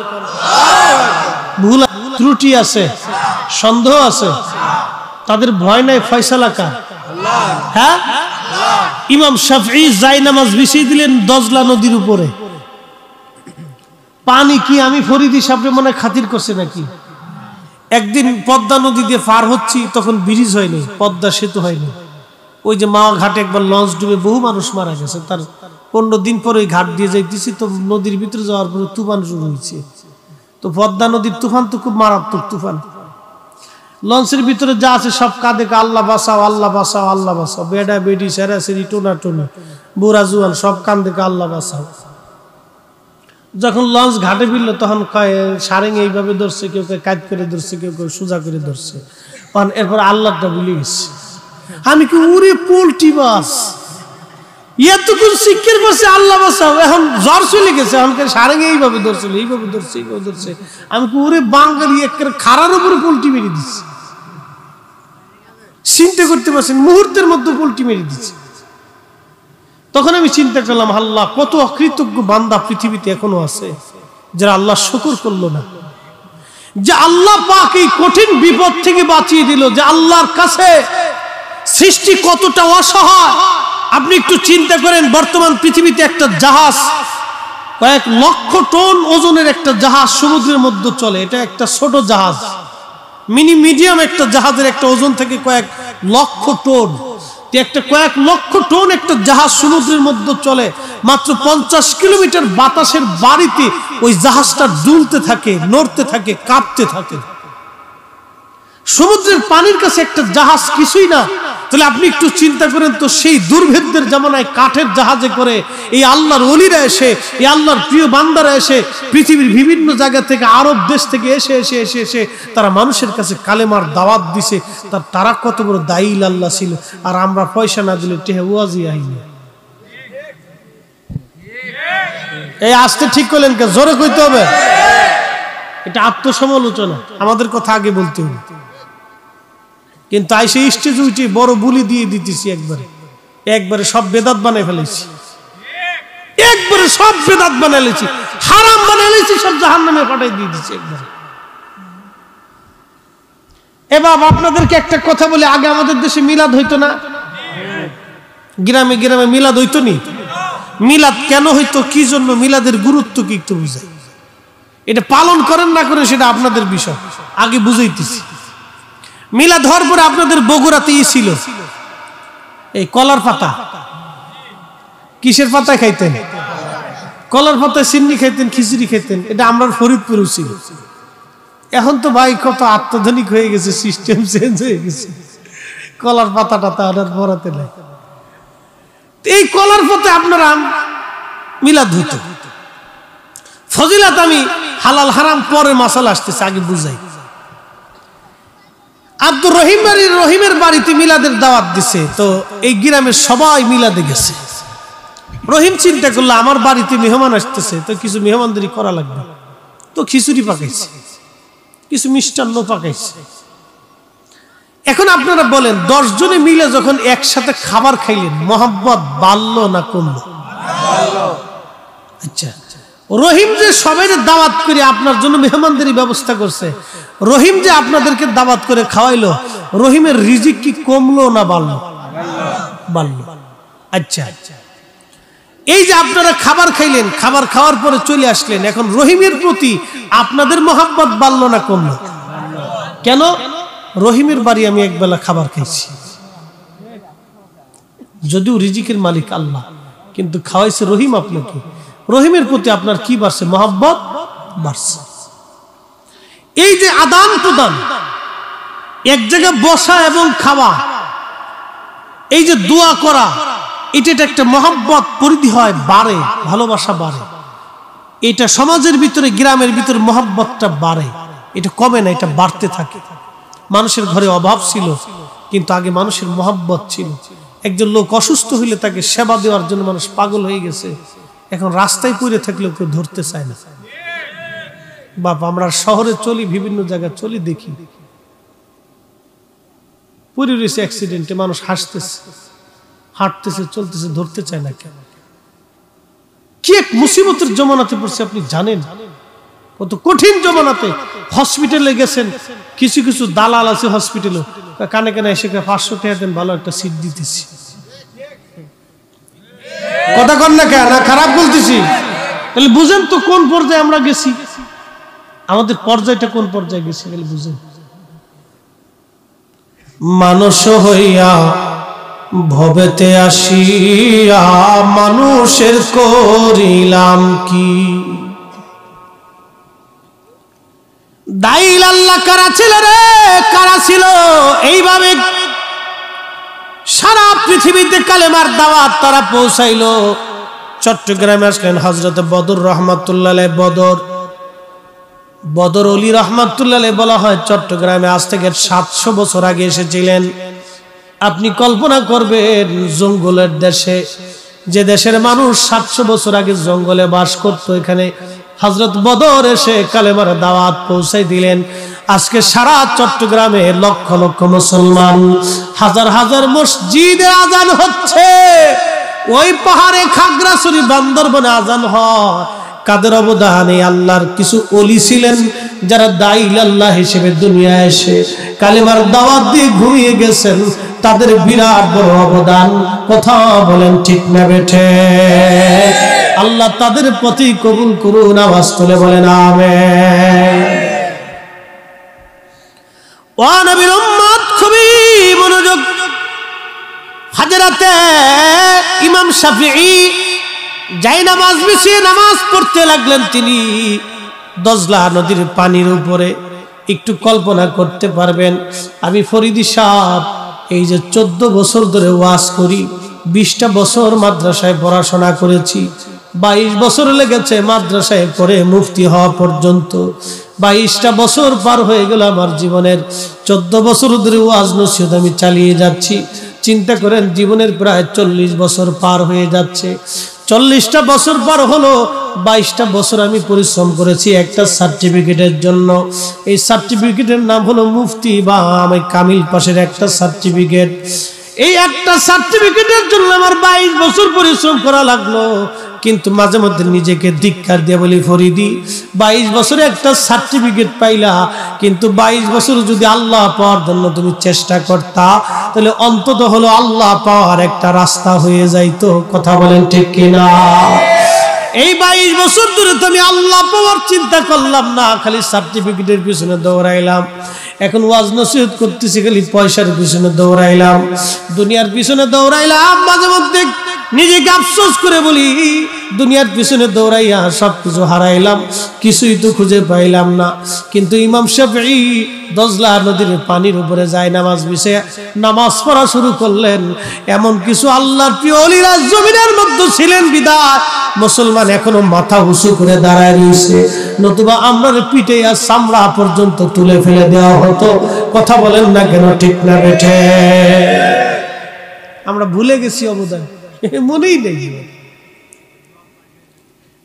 ভুল ত্রুটি আছে, সন্দেহ আছে, তাদের ভয় নাই, ফয়সালা কার? হ্যাঁ, ইমাম শাফঈ জায়নামাজ বিছিয়ে দিলেন দজলা নদীর উপরে। পানি কি আমি ফরিদি সাহেব মনে খাতির করছে নাকি? একদিন পদ্মা নদী দিয়ে পার হচ্ছি, তখন ব্রিজ হয়নি, পদ্মা সেতু হয়নি। ওই যে মা ঘাটে একবার লঞ্চ ডুবে বহু মানুষ মারা গেছে, তার 15 দিন পর ওই ঘাট দিয়ে যাইতেছি, তো নদীর ভিতরে যাওয়ার পরে তুফান শুরু হয়েছে। তো পদ্মা নদীর তুফান তো খুব মারাত্মক তুফান। লঞ্চের ভিতরে যা আছে সব কাঁদে, আল্লাহ বাঁচাও, আল্লাহ বাঁচাও, আল্লাহ বাঁচাও, বেডা বেডি সেরাসেরি টোনা টোনা বুড়া জুয়ান সব কান্দে, আল্লাহ বাঁচাও। যখন লঞ্চ ঘাটে ফিরল, তখন কয় সারেং এইভাবে ধরছে, কেউ কেউ কাজ করে ধরছে, কেউ কেউ সোজা করে ধরছে। এরপর আল্লাহটা ভুলে গেছে। আমি কি উড়ে পোল্ট্রি বাস, এতক্ষণ শিক্ষের বসে আল্লাহ বাঁচাও, এখন জ্বর চলে গেছে, এখন সারেং এইভাবে ধরছিল, এইভাবে ধরছে, এইভাবে ধরছে। আমি কি উড়ে বাঙালি একের খাড়ার উপরে পোল্ট্রি মেরে দিচ্ছি। চিন্তা করতে পারছেন, মুহূর্তের মধ্যে পোল্ট্রি মেরে দিচ্ছে। তখন আমি চিন্তা করলাম, আল্লাহ কত অকৃতজ্ঞ বান্দা পৃথিবীতে এখনো আছে যারা আল্লাহ শুকর করলো না, যে আল্লাহ পাক এই কঠিন বিপদ থেকে বাঁচিয়ে দিল, যে আল্লাহর কাছে সৃষ্টি কতটা অসহায়। আপনি একটু চিন্তা করেন, বর্তমান পৃথিবীতে একটা জাহাজ, কয়েক লক্ষ টন ওজনের একটা জাহাজ সমুদ্রের মধ্যে চলে। এটা একটা ছোট জাহাজ, মিডিয়াম একটা জাহাজের একটা ওজন থেকে কয়েক লক্ষ টন। একটা কয়েক লক্ষ টন একটা জাহাজ সমুদ্রের মধ্যে চলে, মাত্র 50 কিলোমিটার বাতাসের বাড়িতে ওই জাহাজটা দুলতে থাকে, নড়তে থাকে, কাঁপতে থাকে। সমুদ্রের পানির কাছে একটা জাহাজ কিছুই না। তাহলে আপনি একটু চিন্তা করেন তো, সেই দুর্ভেদ্যের জামানায় কাঠের জাহাজে করে এই আল্লাহর ওলিরা এসে, এই আল্লাহর প্রিয় বান্দারা এসে, পৃথিবীর বিভিন্ন জায়গা থেকে, আরব দেশ থেকে এসে এসে এসে এসে তারা মানুষের কাছে কালেমার দাওয়াত দিছে। তারা কত বড় দাঈল আল্লাহ ছিল, আর আমরা পয়সা না দিলে টেহে ওয়াজি আইনি। এই আসতে ঠিক করলেন কে? জোরে কইতে হবে। এটা আত্মসমালোচনা, আমাদের কথা আগে বলতে হবে। কিন্তু আইসে স্টেজ উঠে বড় বুলি দিয়ে দিতেছি, একবারে সব বেদাত বানাই ফেলেছি, একবারে সব বেদাত বানাইছি, হারাম বানাইছি, সব জাহান্নামে পাঠাই দিয়ে দিচ্ছি একবারে। এবার আপনাদেরকে একটা কথা বলে, আগে আমাদের দেশে মিলাদ হইতো না? গ্রামে গ্রামে মিলাদ হইতো নি? মিলাদ কেন হইতো, কি জন্য, মিলাদের গুরুত্ব কি একটু বুঝাই। এটা পালন করেন না করেন সেটা আপনাদের বিষয়, আগে বুঝাইতেছি। মিলাদ হওয়ার পরে আপনাদের বগুড়াতেই ছিল এই কলার পাতা। কিসের পাতা খাইতেন? কলার পাতায় চিন্নি খাইতেন, খিচুড়ি খাইতেন। এটা আমরা ফরিদপুরেও ছিল। এখন তো ভাই কত আত্মধনিক হয়ে গেছে, সিস্টেম চেঞ্জ হয়ে গেছে, কলার পাতাটা তা আর পড়াতে নাই। এই কলার পথে আপনারা মিলাদ হইতো। ফজিলাত আমি হালাল হারাম পরে মাসালা আসতেছে, আগে বুঝাই। আব্দুর রহিমের বাড়িতে মিলাদের দাওয়াত দিছে, তো এই গ্রামের সবাই মিলাদে গেছে। রহিম চিন্তা করলো আমার বাড়িতে মেহমান আসতেছে, তো কিছু মেহমানদারি করা লাগবে, তো খিচুড়ি পাকাইছে, কিছু মিষ্টান্ন পাকাইছে। এখন আপনারা বলেন 10 জনে মিলে যখন একসাথে খাবার খাইলেন, মোহাব্বত বাড়লো না কমলো? আচ্ছা, রহিম যে সবাই দাওয়াত করে আপনার জন্য মেহমানদারি ব্যবস্থা করছে, রহিম যে আপনাদেরকে দাওয়াত করে খাওয়াইলো, রহিমের রিজিক কি কমলো না বাড়লো? বাড়লো। আচ্ছা, এই যে আপনারা খাবার খাইলেন, খাবার খাওয়ার পরে চলে আসলেন, এখন রহিমের প্রতি আপনাদের মোহাব্বত বাড়লো না কমলো? কেন? রহিমের বাড়ি আমি একবেলা খাবার খাইছি, যদিও রিজিকের মালিক আল্লাহ, কিন্তু খাওয়াইছে রহিম আপনাকে। রহিমের প্রতি আপনার কি বাড়ছে? মোহাব্বত বাড়ছে। এই যে আদান প্রদান, এক জায়গায় বসা এবং খাওয়া, এই যে দোয়া করা, এটা একটা মোহাব্বত পরিধি হয়, বাড়ে, ভালোবাসা বাড়ে। এটা সমাজের ভিতরে, গ্রামের ভিতরে মোহাব্বতটা বাড়ে, এটা কমে না, এটা বাড়তে থাকে। মানুষের ঘরে অভাব ছিল, কিন্তু আগে মানুষের মোহাব্বত ছিল। একজন লোক অসুস্থ হইলে তাকে সেবা দেওয়ার জন্য মানুষ পাগল হয়ে গেছে, এখন রাস্তায় পড়ে থাকলেও কেউ ধরতে চায় না। বাপ, আমরা শহরে চলি, বিভিন্ন জায়গায় চলি, দেখি পড়ে রয়েছে অ্যাক্সিডেন্টে, মানুষ হাসতেছে, হাঁটতেছে, চলতেছে, ধরতে চায় না কেন? কি এক মুসিবতের জমানাতে পড়ছে আপনি জানেন? কত কঠিন জমানাতে। হসপিটালে গেছেন, কিছু কিছু দালাল আছে হসপিটালে, কানে কানে এসে 500 টাকা দেন, ভালো একটা সিট দিতেছি। কথা কন না কেন? খারাপ বলতেছি? তাহলে বুঝেন তো কোন পর্যায়ে আমরা গেছি, আমাদের পর্যায়টা কোন পর্যায়ে গেছি, তাহলে বুঝেন। মানুষ হইয়া ভবেতে আসিয়া মানুষের করিলাম কি? দাইল আল্লাহ কারা ছিল রে, কারা ছিল? এইভাবে সারা পৃথিবীতে কালেমার দাওয়াত তারা পৌঁছাইলো। চট্টগ্রামে আসলেন হযরত বদর রহমাতুল্লাহ আলাইহি। বদর অলি রহমাতুল্লাহ আলাইহি বলা হয় চট্টগ্রামে আজ থেকে 700 বছর আগে এসেছিলেন। আপনি কল্পনা করবেন, জঙ্গলের দেশে, যে দেশের মানুষ 700 বছর আগে জঙ্গলে বাস করত, এখানে হযরত বদর এসে কালেমার দাওয়াত পৌঁছাই দিলেন। আজকে সারা চট্টগ্রামে লক্ষ লক্ষ মুসলমান, হাজার হাজার মসজিদে আজান হচ্ছে। ওই পাহাড়ে, খাগড়াছড়ি, বান্দরবনে আজান হয়। কাদের অবদানে? আল্লাহর কিছু ওলি ছিলেন যারা দাঈল আল্লাহ হিসেবে দুনিয়ায় এসে কালেমার দাওয়াত দিয়ে ঘুমিয়ে গেছেন, তাদের বিরাট বড় অবদান। কথা বলেন ঠিক না বেঠে? আল্লাহ তাদের প্রতি কবুল করুন, আওয়াজ তুলে বলেন আমিন। ও নবীর উম্মত, খুবই মনোযোগ। হাজরাতে ইমাম শাফিঈ যাই নামাজ বিছিয়ে নামাজ পড়তে লাগলেন। তিনি দজলা নদীর পানির উপরে। একটু কল্পনা করতে পারবেন, আমি ফরিদি সাহেব এই যে 14 বছর ধরে ওয়াজ করি, 20টা বছর মাদ্রাসায় পড়াশোনা করেছি, 22 বছর লেগেছে মাদ্রাসায় পড়ে মুফতি হওয়া পর্যন্ত। 22টা বছর পার হয়ে গেল আমার জীবনের। 14 বছর ধরে ওয়াজ নসিহত আমি চালিয়ে যাচ্ছি। চিন্তা করেন, জীবনের প্রায় 40 বছর পার হয়ে যাচ্ছে। 40টা বছর পার হলো, 22টা বছর আমি পরিশ্রম করেছি একটা সার্টিফিকেটের জন্য। এই সার্টিফিকেটের নাম হলো মুফতি বা আমি কামিল পাশের একটা সার্টিফিকেট। এই একটা সার্টিফিকেটের জন্য আমার 22 বছর পরিশ্রম করা লাগলো। কিন্তু মাঝে মধ্যে নিজেকে ধিক্কার দিয়ে বলি, ফরিদি 22 বছরে একটা সার্টিফিকেট পাইলা, কিন্তু 22 বছর যদি আল্লাহ পাওয়ার জন্য তুমি চেষ্টা করতা, তাহলে অন্তত হলো আল্লাহ পাওয়ার একটা রাস্তা হয়ে যাইতো। কথা বলেন ঠিক কিনা? এই 22 বছর ধরে তো আমি আল্লাহ পাওয়ার চিন্তা করলাম না, খালি সার্টিফিকেটের পিছনে দৌড়াইলাম। এখন ওয়াজ নসিহত করতেছি, খালি পয়সার পিছনে দৌড়াইলাম, দুনিয়ার পিছনে দৌড়াইলাম। মাঝে মধ্যে নিজেকে আফসোস করে বলি, দুনিয়ার পিছনে দৌড়াইয়া সবকিছু হারাইলাম, কিছুই তো খুঁজে পাইলাম না। কিন্তু ইমাম শাফিঈ দজলা নদীর পানির উপরে যায় নামাজ বিছে নামাজ পড়া শুরু করলেন। এমন কিছু আল্লাহর প্রিয় ওলিরা জমিনের মধ্যে ছিলেন বিদায় মুসলমান এখনো মাথা উঁচু করে দাঁড়ায় রয়েছে, নতুবা আমরা পিঠে আর চামড়া পর্যন্ত তুলে ফেলে দেওয়া হতো। কথা বলেন না কেন, ঠিক না বেঠে? আমরা ভুলে গেছি অবদান, মনেই নেই,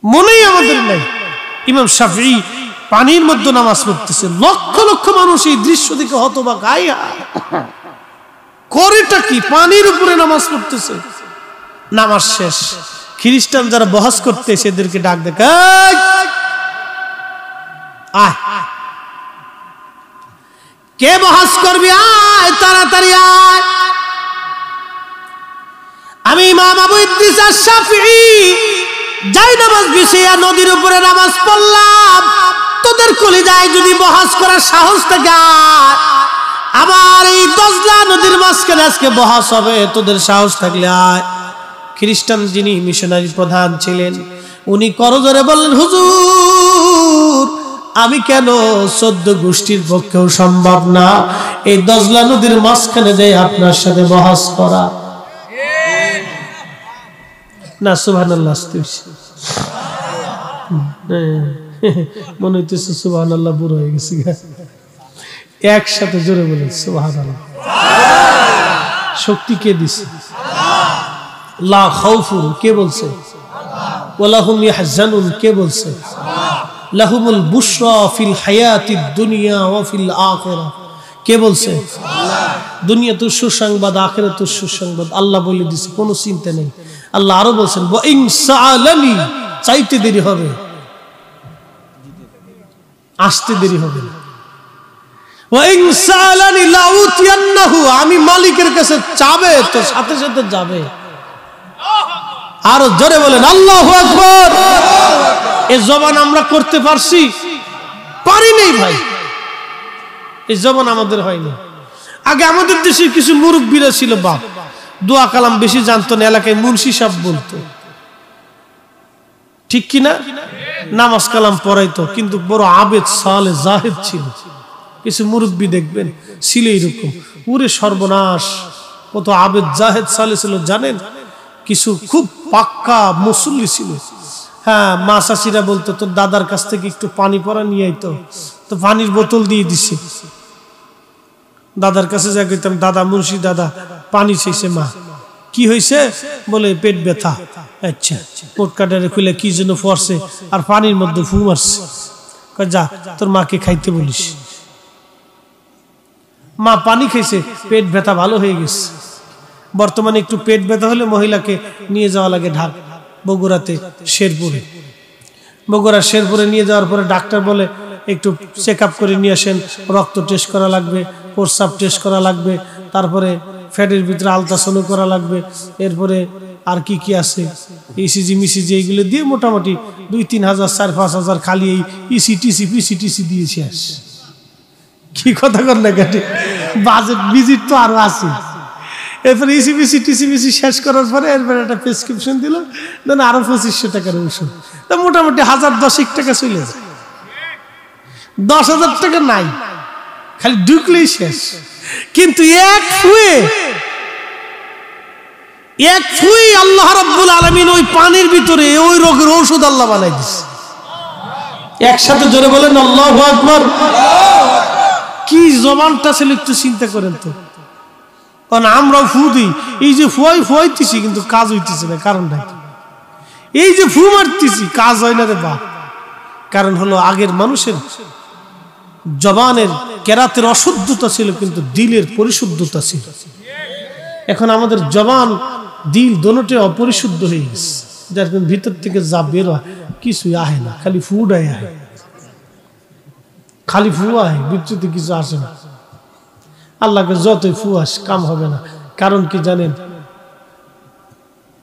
মনেই আমাদের নেই। ইমাম শাফিঈ পানির মধ্যে নামাজ পড়তেছে, লক্ষ লক্ষ মানুষ এই দৃশ্য দেখে হতবাক, আয়া করেটা কি, পানির উপরে নামাজ পড়তেছে। নামাজ শেষ, খ্রিস্টান যারা বহাস করতে সেদেরকে ডাক দেখ, কে বহাস করবি, আয় তাড়াতাড়ি আয়। আমি ইমাম আবু ইদ্রিস আশ-শাফিঈ যাই নামাজ বিছিয়া নদীর উপরে নামাজ পড়লাম। তোদের কলিজায় যদি বহাস করার সাহস থাকে, আবার এই দজলা নদীর মাঝখানে আজকে বহাস হবে, তোদের সাহস থাকলে আয়। খ্রিস্টান যিনি মিশনারি প্রধান ছিলেন উনি করজোরে বললেন, হুজুর আমি কেন 14 গোষ্ঠীর পক্ষেও সম্ভব না এই দজলা নদীর মাঝখানে যাই আপনার সাথে বহাস করা। না সুবহানাল্লাহ, মনে হইতেছে সুবহানাল্লাহ বুড়ো হয়ে গেছি। একসাথে জোরে বলেন সুবহানাল্লাহ। শক্তি কে দিছে? লা খাউফুন কে বলছে? ওয়ালাহুম ইয়াহজানুন কে বলছে? লাহুমুল বুশরা ফিল হায়াতিদ দুনিয়া ওয়া ফিল আখিরাহ কে বলছে? দুনিয়াতে সুসংবাদ, আখিরাতে সুসংবাদ। আল্লাহ বলে দিয়েছে, কোনো চিন্তা নেই। আল্লাহ আরো বলছেন, ওয়া ইন সাআলানি, চাইতে দেরি হবে, আসতে দেরি হবে না। ওয়া ইন সাআলানি লাউতিয়ান্নাহু, আমি মালিকের কাছে চাবে তো সাথে সাথে যাবে। আরো জোরে বলেন আল্লাহু আকবার। এই জবান আমরা করতে পারছি? পারি নাই ভাই, এই জবান আমাদের হয়নি। আগে আমাদের দেশে কিছু মুরব্বীরা ছিল, বাপ দোয়া কালাম বেশি জানতো না, এলাকায় মুন্সি সাহেব বলতো, ঠিক কিনা? নামাজ কালাম পড়াইতো, কিন্তু বড় আবেদ সালে জাহেদ ছিল। কিছু মুরব্বী দেখবেন ছিল এরকম, পুরে সর্বনাশ। কত আবেদ জাহেদ সালে ছিল জানেন? কিছু খুব পাক্কা মুসল্লি ছিল। হ্যাঁ, মা চাচিরা বলতো তোর দাদার কাছ থেকে একটু পানি পরা নিয়ে আইতো, তো পানির বোতল দিয়ে দিছে। দাদার কাছে যা কইতাম, দাদা মুন্সি দাদা পানি চাইছে। মা কি হয়েছে? বলে পেট ব্যথা। আচ্ছা, কোট কাটারে খুলে কি জন্য পড়ছে, আর পানির মধ্যে ফু মারছে। যা তোর মাকে খাইতে বলিস। মা পানি খাইছে, পেট ব্যথা ভালো হয়ে গেছে। বর্তমানে একটু পেট ব্যথা হলে মহিলাকে নিয়ে যাওয়া লাগে ঢাক, বগুড়াতে শেরপুরে। বগুড়া শেরপুরে নিয়ে যাওয়ার পরে ডাক্তার বলে একটু চেক আপ করে নিয়ে আসেন, রক্ত টেস্ট করা লাগবে, প্রস্রাব টেস্ট করা লাগবে, তারপরে ফ্যাটের ভিতরে আলট্রাসাউন্ড করা লাগবে, এরপরে আর কি কি আছে ইসিজি মিসিজি এইগুলো দিয়ে মোটামুটি 2-3 হাজার 4-5 হাজার খালি এই ইসিটিসি পিসিটিসি দিয়েছি। আস কি কথা কর না কেটে, বাজেট ভিজিট তো আরো আছে। এরপরে ইসিবিসি টিসিবিসি শেষ করার পরে এরপরে একটা প্রেসক্রিপশন দিল, দেন আরো 2500 টাকার ওষুধ। তা মোটামুটি 1010 টাকা চলে যায়। 10,000 টাকা নাই, খালি ঢুকলেই শেষ। কিন্তু এক ফুই আল্লাহ রাব্বুল আলামিন ওই পানির ভিতরে ওই রোগের ঔষধ আল্লাহ বানাই দিছে। একসাথে জোরে বলেন আল্লাহু আকবার। কি জবানটা ছিল একটু চিন্তা করেন তো। কারণ আমরা ফু দিই, এই যে ফুয়াইতেছি কিন্তু কাজ হইতেছে না, কারণ নাই। এই যে ফু মারতেছি কাজ হয় না রে বাপ, কারণ হলো আগের মানুষের জবানের কেরাতের অশুদ্ধতা ছিল, কিন্তু দিলের পরিশুদ্ধতা ছিল। এখন আমাদের জবান দিল দোনোটে অপরিশুদ্ধ হয়ে গেছে, যার ভিতর থেকে যা বের হয় কিছুই আহে না, খালি ফুডাই আহে, খালি ফু আহে, বিচ্যুতি কিছু আসে না। আল্লাহকে যতই ফুয়াস কাম হবে না। কারণ কি জানেন?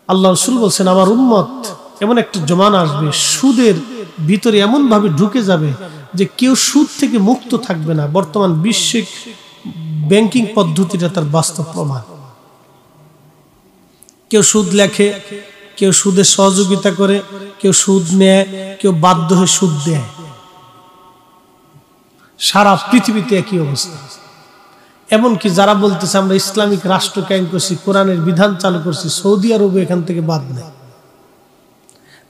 আল্লাহ রাসূল বলছেন, আমার উম্মত এমন একটা জমানা আসবে, সুদের ভিতরে এমন ভাবে ঢুকে যাবে যে কেউ সুদ থেকে মুক্ত থাকবে না। বর্তমান বিশ্বিক ব্যাংকিং পদ্ধতিটা তার বাস্তব প্রমাণ। কেউ সুদ লেখে, কেউ সুদের সহযোগিতা করে, কেউ সুদ নেয়, কেউ বাধ্য হয়ে সুদ দেয়। সারা পৃথিবীতে একই অবস্থা। এমনকি যারা বলতেছে আমরা ইসলামিক রাষ্ট্র কায়েম করছি, কোরআনের বিধান চালু করছি, সৌদি আরবে এখান থেকে বাদ নেয়,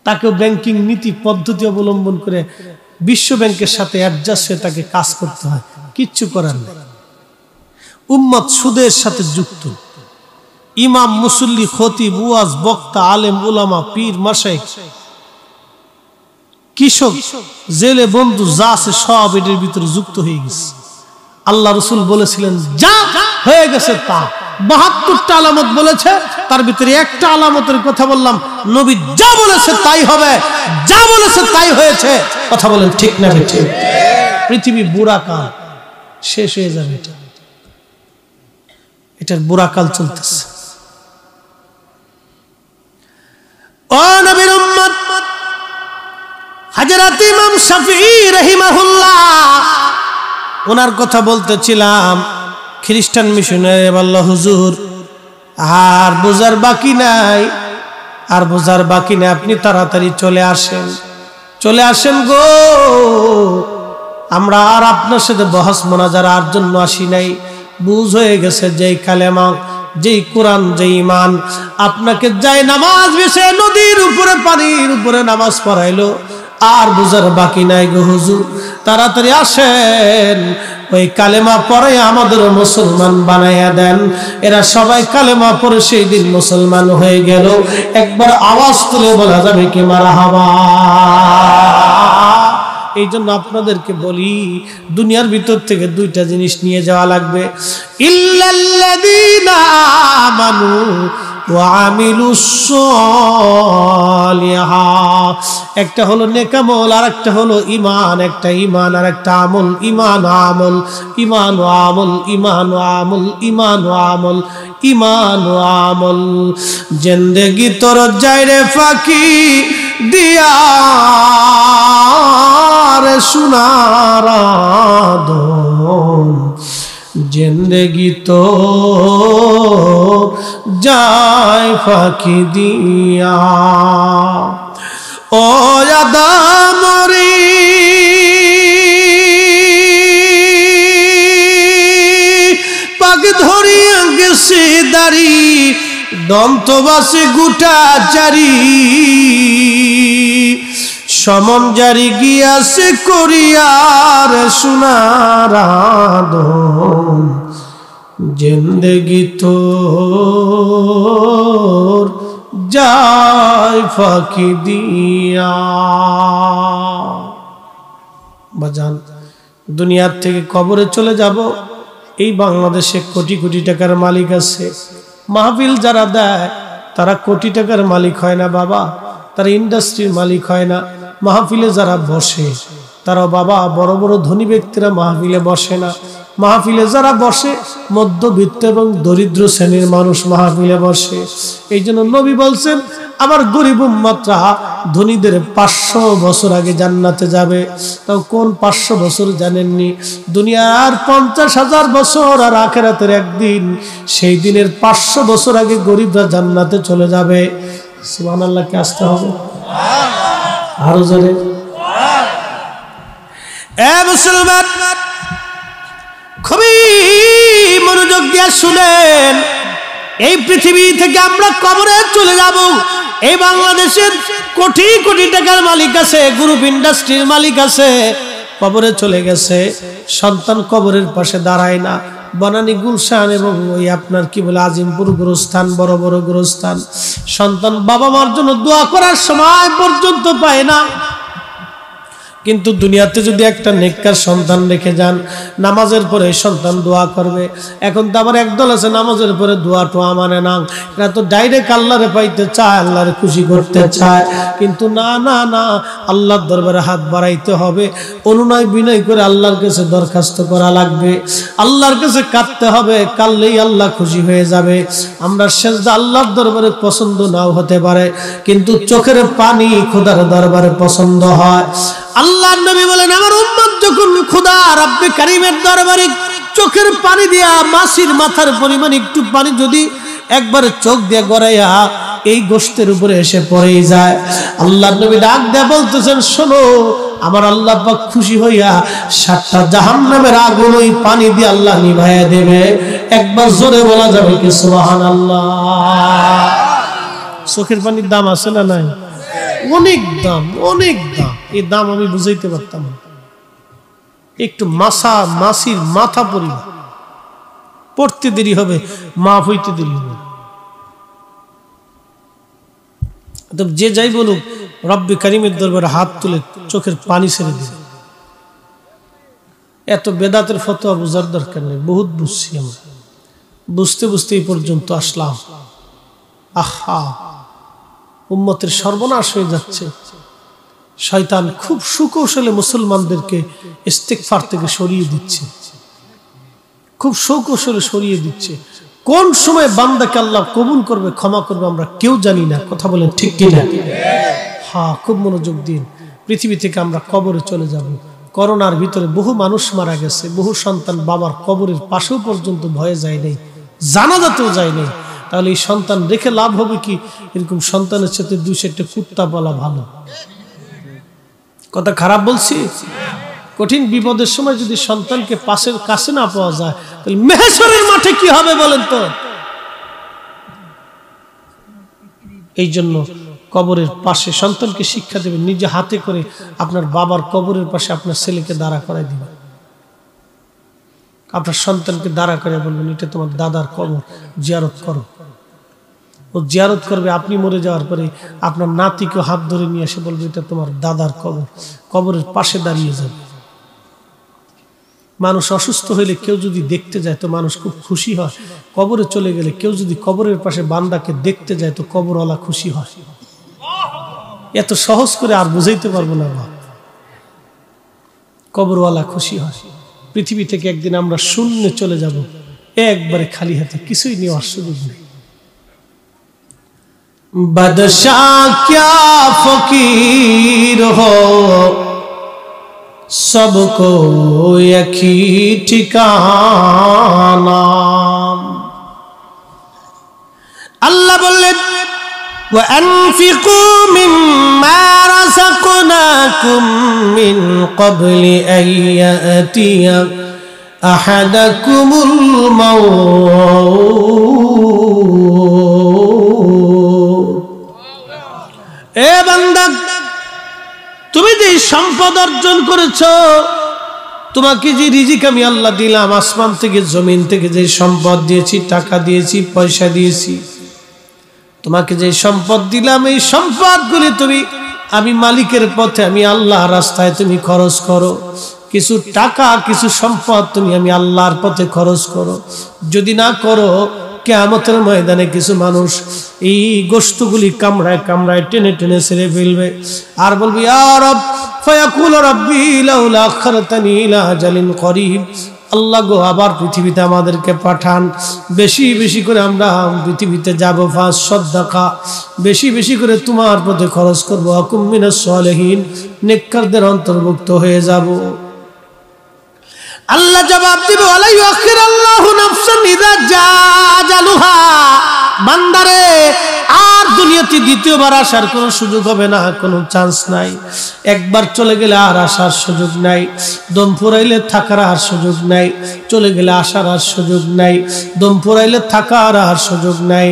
তাকেও ব্যাংকিং নীতি পদ্ধতি অবলম্বন করে বিশ্ব ব্যাংকের সাথে অ্যাডজাস্ট হয়ে তাকে কাজ করতে হয়, কিচ্ছু করার নেই। উম্মত সুদের সাথে যুক্ত। ইমাম, মুসল্লি, খতিব, ওয়াজ, বক্তা, আলেম, উলামা, পীর, মাশায়েখ, কৃষক, জেলে বন্ধু যা আছে সব এটার ভিতরে যুক্ত হয়ে গেছে। আল্লাহ রাসূল বলেছিলেন যা হয়ে গেছে তা। ৭২টা আলামত বলেছে, তার ভিতরে একটা আলামতের কথা বললাম, নবী যা বলেছে তাই হবে, যা বলেছে তাই হয়েছে। কথা বলেন ঠিক না ঠিক? পৃথিবী বুড়া কাল শেষ হয়ে যাবে, এটার বুড়া কাল চলতেছে। ও নবীর উম্মত, হযরত ইমাম শাফিঈ রাহিমাহুল্লাহ ওনার কথা বলতেছিলাম। খ্রিস্টান মিশনারি বলল হুজুর আর বোঝার বাকি নাই, আর বোঝার বাকি নাই, আপনি তাড়াতাড়ি চলে আসেন, চলে আসেন গো। আমরা আর আপনার সাথে বহস মোনাজারা আর জন্য আসি নাই। বুঝ হয়ে গেছে যেই কালেমা, যেই কোরআন, যেই ঈমান আপনাকে যায় নামাজ বেশে নদীর উপরে পানির উপরে নামাজ পড়াইলো, আর বুঝার বাকি নাই গো হুজুর, তাড়াতাড়ি আসেন, ওই কালেমা পড়ে আমাদের মুসলমান বানাইয়া দেন। এরা সবাই কালেমা পড়ে সেই দিন মুসলমান হয়ে গেল। একবার আওয়াজ তুলে বলা যাবে কি মারহাবা? এই জন্য আপনাদেরকে বলি, দুনিয়ার ভিতর থেকে দুইটা জিনিস নিয়ে যাওয়া লাগবে। ইল্লাল্লাযীনা আমানু ওয়া আমিলুস সালিহাত। একটা হলো নেকামল, আর একটা হলো ঈমান। একটা ঈমান আর একটা আমল। ঈমান ও আমল, ঈমান ও আমল, ঈমান ও আমল, ঈমান ও আমল, ঈমান ও আমল। জিন্দেগি তোর যাইরে ফাঁকি দিয়া রে সোনার আদম, জিন্দেগি তো যায় ফাঁকি দিয়া। ও আদম রে পাক ধরিয়া গেছে দাড়ি, দন্তবাসে গোটা চারি, সমন জারি গিয়াছে করিয়ার সোনার আদম, জিন্দেগি তোর যায় ফাঁকি দিয়া। বাজান, দুনিয়ার থেকে কবরে চলে যাব। এই বাংলাদেশে কোটি কোটি টাকার মালিক আছে, মাহফিল যারা দেয় তারা কোটি টাকার মালিক হয় না বাবা, তারা ইন্ডাস্ট্রির মালিক হয় না। মাহফিলে যারা বসে তারা বাবা বড় বড় ধনী ব্যক্তিরা মাহফিলে বসে না। মাহফিলে যারা বসে মধ্যবিত্ত এবং দরিদ্র শ্রেণীর মানুষ মাহফিলে বসে। এই জন্য নবী বলছেন আমার গরিব উম্মতরা ধনীদের 500 বছর আগে জান্নাতে যাবে। তাও কোন 500 বছর জানেননি? দুনিয়ার 50,000 বছর আর আখিরাতের একদিন, সেই দিনের 500 বছর আগে গরিবরা জান্নাতে চলে যাবে। সুবহানাল্লাহকে আসতে হবে আরো জোরে। এ মুসলমান, খুবই মনোযোগ দিয়ে শুনেন। এই পৃথিবী থেকে আমরা কবরে চলে যাব। এই বাংলাদেশের কোটি কোটি টাকার মালিক আছে, গ্রুপ ইন্ডাস্ট্রির মালিক আছে, কবরে চলে গেছে। সন্তান কবরের পাশে দাঁড়ায় না। বনানী, গুলশান এবং ওই আপনার কি বলে আজিমপুর গোরস্থান, বড় বড় গোরস্থান, সন্তান বাবা মার জন্য দোয়া করার সময় পর্যন্ত পায় না। কিন্তু দুনিয়াতে যদি একটা নেককার সন্তান রেখে যান, নামাজের পরে সন্তান দোয়া করবে। এখন তো আবার একদল আছে নামাজের পরে দোয়া টোয়া মানে না, এরা তো ডাইরেক্ট আল্লাহরে পাইতে চায়, আল্লাহরে খুশি করতে চায়। কিন্তু না না না, আল্লাহর দরবারে হাত বাড়াইতে হবে, অনুনয় বিনয় করে আল্লাহর কাছে দরখাস্ত করা লাগবে, আল্লাহর কাছে কাঁদতে হবে, কাঁদলেই আল্লাহ খুশি হয়ে যাবে। আমরা সেজদা আল্লাহর দরবারে পছন্দ নাও হতে পারে, কিন্তু চোখের পানি খোদার দরবারে পছন্দ হয়। আল্লাহর নবী বলেন আমার উম্মত যখন খোদা রব্বে কারীমের দরবারে চোখের পানি দিয়া মাছির মাথার পরিমাণ একটু পানি যদি একবারে চোখ দিয়ে গড়াইয়া এই গোশতের উপরে এসে পড়েই যায়। আল্লাহর নবী ডাক দিয়ে বলতেছেন, শোনো, আমার আল্লাহ পাক খুশি হইয়া 7টা জাহান্নামের আগুন ওই পানি দিয়ে আল্লাহ নিভাইয়া দেবে। একবার জোরে বলা যাবে কি সুবহানাল্লাহ? চোখের পানির দাম আছে না নাই? অনেক দাম, অনেক দাম। এই দাম আমি বুঝাইতে পারতাম না। একটু মাসির মাথা পড়তে দেরি হবে, মাফ হইতে দেরি হবে। যে যাই বলুক, রব্বে কারিমের দরবারে হাত তুলে চোখের পানি ছেড়ে দিবে। এত বেদাতের ফতোয়া বোঝার দরকার নেই, বহুত বুঝছি আমরা। বুঝতে বুঝতে এই পর্যন্ত আসলাম। আহা, উম্মতের সর্বনাশ হয়ে যাচ্ছে। শয়তান খুব সুকৌশলে মুসলমানদেরকে ইস্তিগফার থেকে সরিয়ে দিচ্ছে, খুব সুকৌশলে সরিয়ে দিচ্ছে। কোন সময় বান্দাকে আল্লাহ কবুল করবে, ক্ষমা করবে, আমরা কেউ জানি না। কথা বলেন ঠিক কিনা? হ্যাঁ, খুব মনোযোগ দিন। পৃথিবী থেকে আমরা কবরে চলে যাব। করোনার ভিতরে বহু মানুষ মারা গেছে, বহু সন্তান বাবার কবরের পাশেও পর্যন্ত ভয়ে যায় নাই, জানাজাতেও যায় নাই। তাহলে এই সন্তান রেখে লাভ হবে কি? এরকম সন্তানের সাথে 2-4টা কুত্তা বলা ভালো। কথা খারাপ বলছি? কঠিন বিপদের সময় যদি সন্তানকে পাশের কাছে না পাওয়া যায়, তাহলে মেহেশ্বরের মাঠে কি হবে বলেন তো? এই জন্য কবরের পাশে সন্তানকে শিক্ষা দেবেন, নিজে হাতে করে আপনার বাবার কবরের পাশে আপনার ছেলেকে দাঁড়া করাই দিবেন। আপনার সন্তানকে দাঁড়া করে বলবেন, এটা তোমার দাদার কবর, জিয়ারত করো। ও জিয়ারত করবে। আপনি মরে যাওয়ার পরে আপনার নাতিকে হাত ধরে নিয়ে এসে বলবে, এটা তোমার দাদার কবর। কবরের পাশে দাঁড়িয়ে যাবে। মানুষ অসুস্থ হইলে কেউ যদি দেখতে যায় তো মানুষ খুব খুশি হয়। কবরে চলে গেলে কেউ যদি কবরের পাশে বান্দাকে দেখতে যায় তো কবরওয়ালা খুশি হয়। এত সহজ করে আর বুঝাইতে পারবো না। কবরওয়ালা খুশি হয়। পৃথিবী থেকে একদিন আমরা শূন্যে চলে যাব, একবারে খালি হাতে, কিছুই নেওয়ার সুযোগ নেই। বাদশাহ क्या फकीर हो, सबको एक ही ठिकाना। अल्लाह बोलें, وأنفقوا مما رزقناكم من قبل أن يأتي أحدكم الموت। এ বান্দা, তুমি যে সম্পদ অর্জন করেছো, তোমাকে যে রিজিক আমি আল্লাহ দিলাম, আসমান থেকে জমিন থেকে যে সম্পদ দিয়েছি, টাকা দিয়েছি, পয়সা দিয়েছি, তোমাকে যে সম্পদ দিলাম, এই সম্পদগুলি তুমি আমি মালিকের পথে, আমি আল্লাহর রাস্তায় তুমি খরচ করো। কিছু টাকা, কিছু সম্পদ তুমি আমি আল্লাহর পথে খরচ করো। যদি না করো, কিয়ামতের ময়দানে কিছু মানুষ এই গোশতগুলি কামড়ায় কামড়ায় টেনে টেনে ছেড়ে ফেলবে আর বলবে, ইয়া রব, ফায়াকুলু রাব্বি লাউলা আখখারতানি ইলা আজালিন করিব। আল্লাহ গো, আবার পৃথিবীতে আমাদেরকে পাঠান, বেশি বেশি করে আমরা পৃথিবীতে যাব, ফাস সাদাকা, বেশি বেশি করে তোমার পথে খরচ করবো, আকুম মিনাস সালিহিন, নেককারদের অন্তর্ভুক্ত হয়ে যাব। আল্লাহ জবাব দিবে, ওয়ালা ইউআখিরুল্লাহু নাফসান ইযা জাআ আজালুহা। বান্দারে, আর দুনিয়াতে দ্বিতীয়বার আসার কোনো সুযোগ হবে না, কোনো চান্স নাই। একবার চলে গেলে আর আসার সুযোগ নাই। দম ফুরাইলে থাকার আর সুযোগ নাই, চলে গেলে আসার আর সুযোগ নাই। দম ফুরাইলে থাকার আর সুযোগ নাই।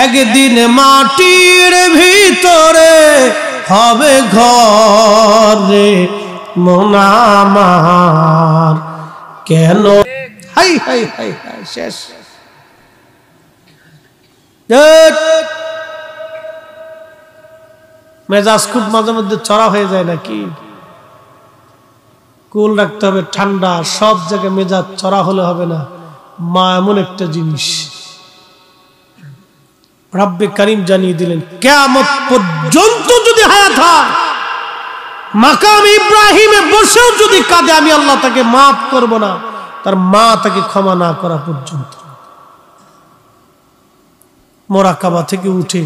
একদিন মাটির ভিতরে হবে ঘর রে মন আমার, কেন হাই হাই হাই হাই, শেষ। মেজাজ খুব মাঝে মধ্যে চড়া হয়ে যায় নাকি? কুল রাখতে হবে, ঠান্ডা, সব জায়গায় মেজাজ চড়া হলে হবে না। মা এমন একটা জিনিস, রব্বে কারীম জানিয়ে দিলেন, কিয়ামত পর্যন্ত যদি হায়াত হয়, মাকাম ইব্রাহিমে বসেও যদি কাঁদে, আমি আল্লাহ তাকে মাফ করব না, তার মা তাকে ক্ষমা না করা পর্যন্ত। মোরাকাবা থেকে উঠে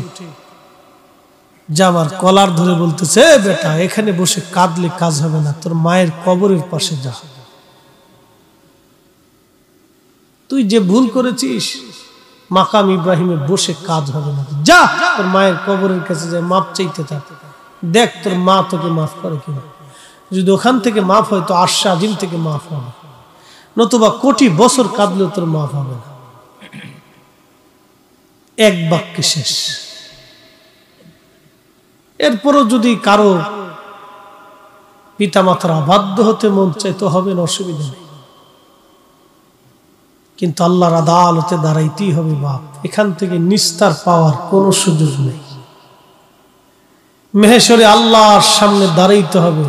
জামার কলার ধরে বলতেছে, বেটা, এখানে বসে কাঁদলে কাজ হবে না, তোর মায়ের কবরের পাশে যা। তুই যে ভুল করেছিস, মাকাম ইব্রাহিমে বসে কাজ হবে না। যা তোর মায়ের কবরের কাছে যায় মাপ চাইতে থাক, দেখ তোর মা তোকে মাফ করে কিনা। যদি ওখান থেকে মাফ হয় তো আরশে আজিম থেকে মাফ হবে, নতুবা কোটি বছর কাঁদলেও তোর মাফ হবে না। এক বাক্যে শেষ। এরপরও যদি কারো পিতামাতার অবাধ্য হতে মন চায় তো হবে না, অসুবিধা নেই, কিন্তু আল্লাহর আদালতে দাঁড়াইতেই হবে বাপ। এখান থেকে নিস্তার পাওয়ার কোনো সুযোগ নেই। মেহেশরে আল্লাহর সামনে দাঁড়াইতে হবে।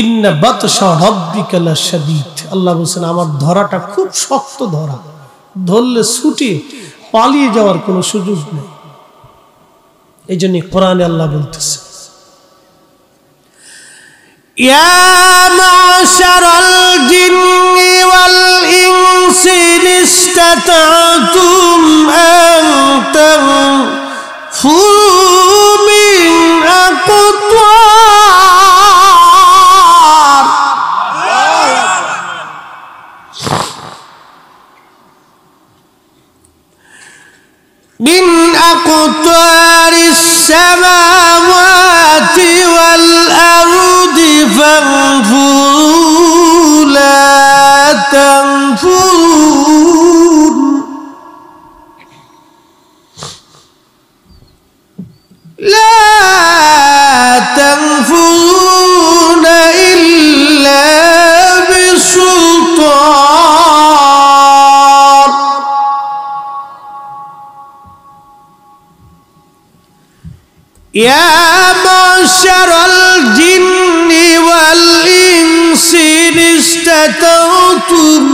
ইন্না বাতশা রাব্বিকা লাশাদীদ, আল্লাহ বলেন আমার ধরাটা খুব শক্ত ধরা, ধরলে ছুটে পালিয়ে যাওয়ার কোনো সুযোগ নেই। এই জন্য কোরআনে আল্লাহ বলতেছে, ইয়া মাশারাল জিন্নি ওয়াল ইনসি ইসতাতাতুম আন তানফুযু মিন আকতার من أقطار السماوات والأرض فانفذوا لا تنفذون لا تنفذون إلا بسلطان يا معشر الجن والإنس إن استطعتم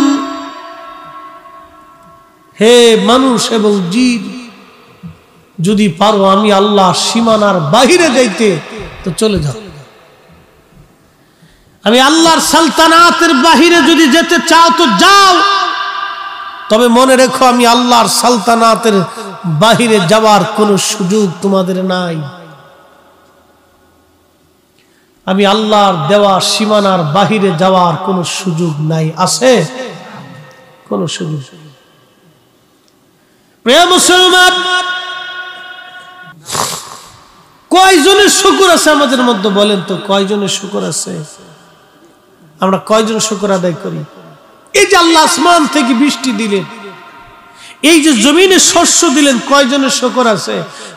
হে মানুষ এবং জিন, যদি পারো আমি আল্লাহ সীমানার বাহিরে যাইতে তো চলে যাও। আমি আল্লাহর সালতানাতের বাহিরে যদি যেতে চাও তো যাও, তবে মনে রেখো আমি আল্লাহর সালতানাতের বাহিরে যাওয়ার কোনো সুযোগ তোমাদের নাই। আমি আল্লাহর দেওয়া সীমানার বাহিরে যাওয়ার কোনো সুযোগ নাই। আছে কোনো সুযোগ? প্রিয় মুসলমান, কয়জনের শুকর আছে আমাদের মধ্যে বলেন তো? কয়জনের শুকর আছে? আমরা কয়জন শুকর আদায় করি? এই যে আল্লাহ আসমান থেকে বৃষ্টি দিলেন, এই যে জমিনে শস্য দিলেন, কয়জনের শুকর আছে?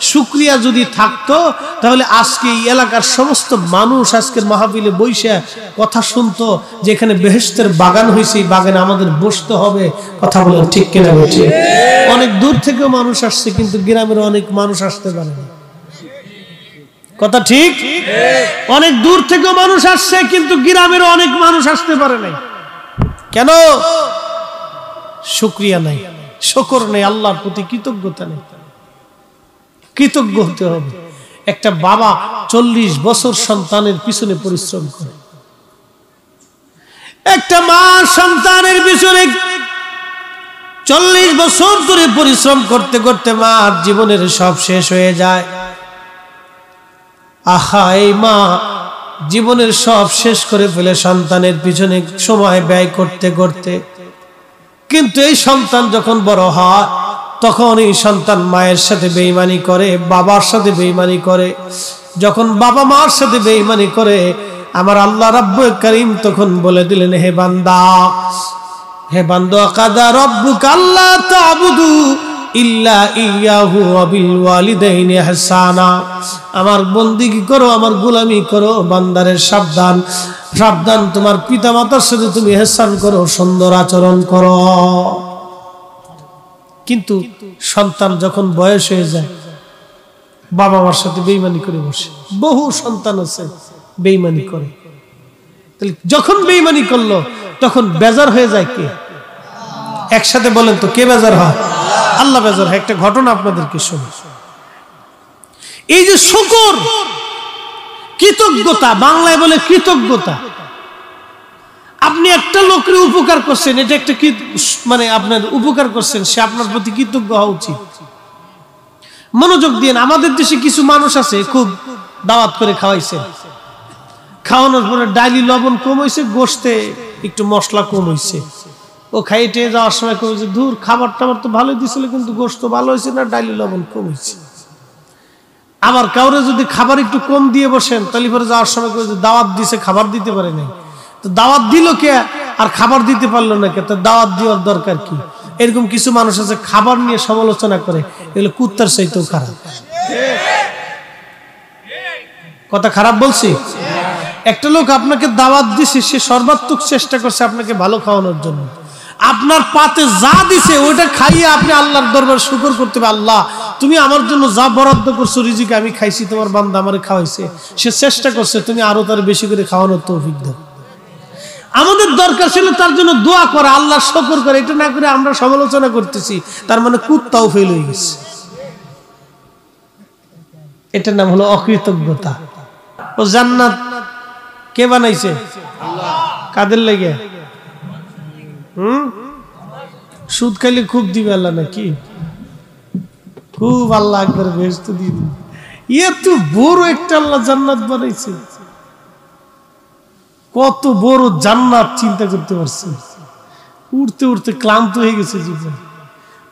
শুকরিয়া যদি থাকতো তাহলে আজকে এই এলাকার সমস্ত মানুষ আজকের মাহফিলে বইসা কথা শুনতো যে এখানে বেহেশতের বাগান হয়েছে, এই বাগানে আমাদের বসতে হবে। কথা বলেন ঠিক কিনা? বলছে অনেক দূর থেকেও মানুষ আসছে, কিন্তু গ্রামের অনেক মানুষ আসতে পারে না। কথা ঠিক? অনেক দূর থেকেও মানুষ আসছে, কিন্তু গ্রামের অনেক মানুষ আসতে পারে নাই। কেন? শুকরিয়া নাই, শুকর নেই, আল্লাহর প্রতি কৃতজ্ঞতা নেই। কৃতজ্ঞ হতে হবে। একটা বাবা 40 বছর সন্তানের পিছনে পরিশ্রম করে, একটা মা সন্তানের পিছনে 40 বছর ধরে পরিশ্রম করতে করতে মার জীবনের সব শেষ হয়ে যায়। আহা, এই মা জীবনের সব শেষ করে ফেলে সন্তানের পিছনে সময় ব্যয় করতে করতে। কিন্তু এই সন্তান যখন বড় হয় তখন এই সন্তান মায়ের সাথে বেঈমানি করে, বাবার সাথে বেঈমানি করে। যখন বাবা মার সাথে বেঈমানি করে, আমার আল্লাহ রাব্বুল কারীম তখন বলে দিলেন, হে বান্দা, হে বান্দা, কাদা রাব্বুকা আল্লা তা'বুদু ইল্লা ইয়াহু ওয়া বিল ওয়ালিদাইনি ইহসানা। আমার বন্দেগী করো, আমার গোলামি করো, বান্দারের সাবধান সাবধান, তোমার পিতামাতার সাথে তুমি ইহসান করো, সুন্দর আচরণ করো। কিন্তু সন্তান যখন বয়স হয়ে যায় বাবা মার সাথে বেঈমানি করে বসে। বহু সন্তান আছে বেঈমানি করে। তাহলে যখন বেঈমানি করলো তখন বেজার হয়ে যায় কে? একসাথে বলেন তো, কে বেজার হয়? আল্লাহ বেজার হয়। একটা ঘটনা আপনাদেরকে শুনি। এই যে শুকর, কৃতজ্ঞতা, বাংলায় বলে কৃতজ্ঞতা। আপনি একটা লোকের উপকার করছেন, এটা একটা মানে আপনার উপকার করছেন, সে আপনার প্রতি কৃতজ্ঞ হওয়া উচিত। মনোযোগ দিন। আমাদের দেশে কিছু মানুষ আছে খুব দাওয়াত করে খাওয়াইছে, খাওয়ানোর পরে ডাইলি লবণ কম হয়েছে, গোশতে একটু মশলা কম হয়েছে, ও খাইতে যাওয়ার সময় কই যে দূর খাবার টাবার তো ভালোই দিছিল, কিন্তু গোশত ভালো হয়েছে না, ডালি লবণ কম হয়েছে। আবার কাউরে যদি খাবার একটু কম দিয়ে বসেন, তাহলে পরে যাওয়ার সময় কই যে দাওয়াত দিছে, খাবার দিতে পারে নাই। তো দাওয়াত দিল কে আর খাবার দিতে পারলো না কে? তো দাওয়াত দেওয়ার দরকার কি? এরকম কিছু মানুষ আছে খাবার নিয়ে সমালোচনা করে, এগুলো কুত্তার চাইতেও খারাপ। কথা খারাপ বলছি? একটা লোক আপনাকে দাওয়াত দিছে, সে সর্বাত্মক চেষ্টা করছে আপনাকে ভালো খাওয়ানোর জন্য। আপনার পাতে যা দিছে ওইটা খাইয়ে আপনি আল্লাহর দরবার শুকর করতে হবে, আল্লাহ তুমি আমার জন্য যা বরাদ্দ করছো রিজিক আমি খাইছি, তোমার বান্দা আমারে খাওয়াইছে, সে চেষ্টা করছে, তুমি আরো তার বেশি করে খাওয়ানোর তৌফিক দাও। আমাদের দরকার ছিল তার জন্য দোয়া করা, আল্লাহর শুকর করে। এটা না করে আমরা সমালোচনা করতেছি, তার মানে কুত্তাও ফেল হয়ে গেছে। এটার নাম হলো অকৃতজ্ঞতা। ও জান্নাত কে বানাইছে? আল্লাহ। কাদের লেগে? সুদ খাইলে খুব দিবে আল্লাহ নাকি? খুব আল্লাহ একবার বেহেশত দিয়ে দিবে। এত বড় একটা আল্লাহ জান্নাত বানাইছে, কত বড় জান্নাত চিন্তা করতে পারছেন? উড়তে উড়তে ক্লান্ত হয়ে গেছে জিব্রাইল।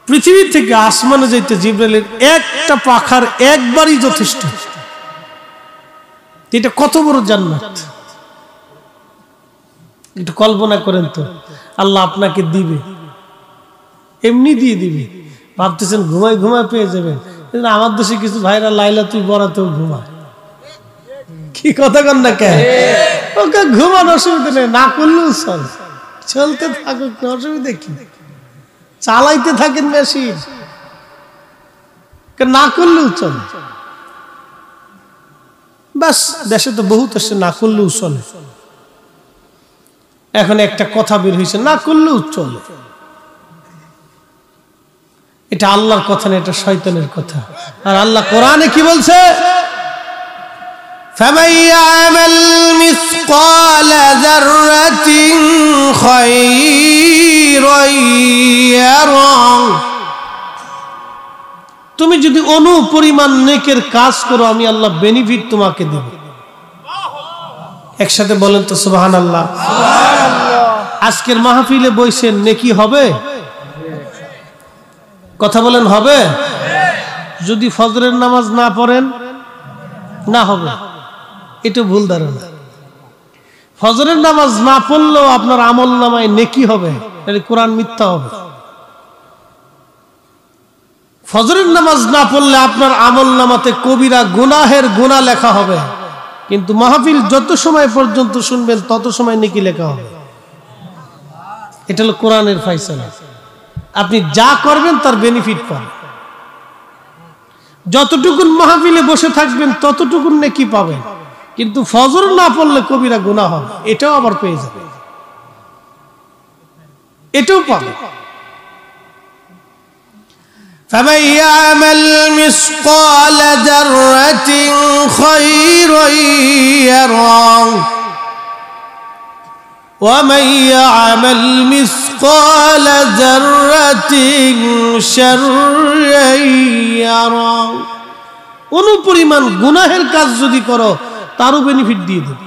পৃথিবী থেকে আসমানে যাইতে জিব্রাইলের একটা পাখার একবারই যথেষ্ট। এটা কত বড় জান্নাত একটু কল্পনা করেন তো। আল্লাহ আপনাকে দিবে, এমনি দিয়ে দিবে, ভাবতেছেন ঘুমায় ঘুমায় পেয়ে যাবেন। আমার দেশে কিছু ভাইরা লাইলা তুই বরাতেও ঘুমা, কি কথা কন না কেন? ওকে ঘুমানো অসুবিধা নেই, না করলেও চল, চলতে থাকুক, অসুবিধা কি? চালাইতে থাকেন মেশিন, না করলেও চল। বাস দেশে তো বহুত আসছে না করলেও চলে। এখন একটা কথা বের হয়েছে, না করলেও চলে। এটা আল্লাহর কথা না, এটা শয়তানের কথা। আর আল্লাহ কোরআনে কি বলছে? فَمَن يَعْمَلْ مِثْقَالَ ذَرَّةٍ خَيْرًا يَرَهُ। তুমি যদি অনু পরিমাণ নেকের কাজ করো, আমি আল্লাহ বেনিফিট তোমাকে দেব। একসাথে বলেন তো সুবহানাল্লাহ। আজকের মাহফিলে বইছেন, নেকি হবে? কথা বলেন হবে? যদি ফজরের নামাজ না পড়েন না হবে, এটা ভুল ধারণা। ফজরের নামাজ না পড়লেও আপনার আমল নামায় নেকি হবে, তাহলে কোরআন মিথ্যা হবে। ফজরের নামাজ না পড়লে আপনার আমল নামাতে কবিরা গুনাহের গুনাহ লেখা হবে, কিন্তু মাহফিল যত সময় পর্যন্ত শুনবেন তত সময় নেকি লেখা হবে। এটা হলো কোরআনের ফয়সালা। আপনি যা করবেন তার বেনিফিট পাবেন। যতটুকুন মাহফিলে বসে থাকবেন ততটুকুন নেকি পাবেন, কিন্তু ফজর না পড়লে কবিরা গুনাহ হবে, এটাও আবার পেয়ে যাবে, এটাও পাবে। فَمَن يَعْمَلْ مِثْقَالَ ذَرَّةٍ خَيْرًا يَرَهُ وَمَن يَعْمَلْ مِثْقَالَ ذَرَّةٍ شَرًّا يَرَهُ। অনুপরিমাণ গুনাহের কাজ যদি করো তারও বেনিফিট দিয়ে দেবে।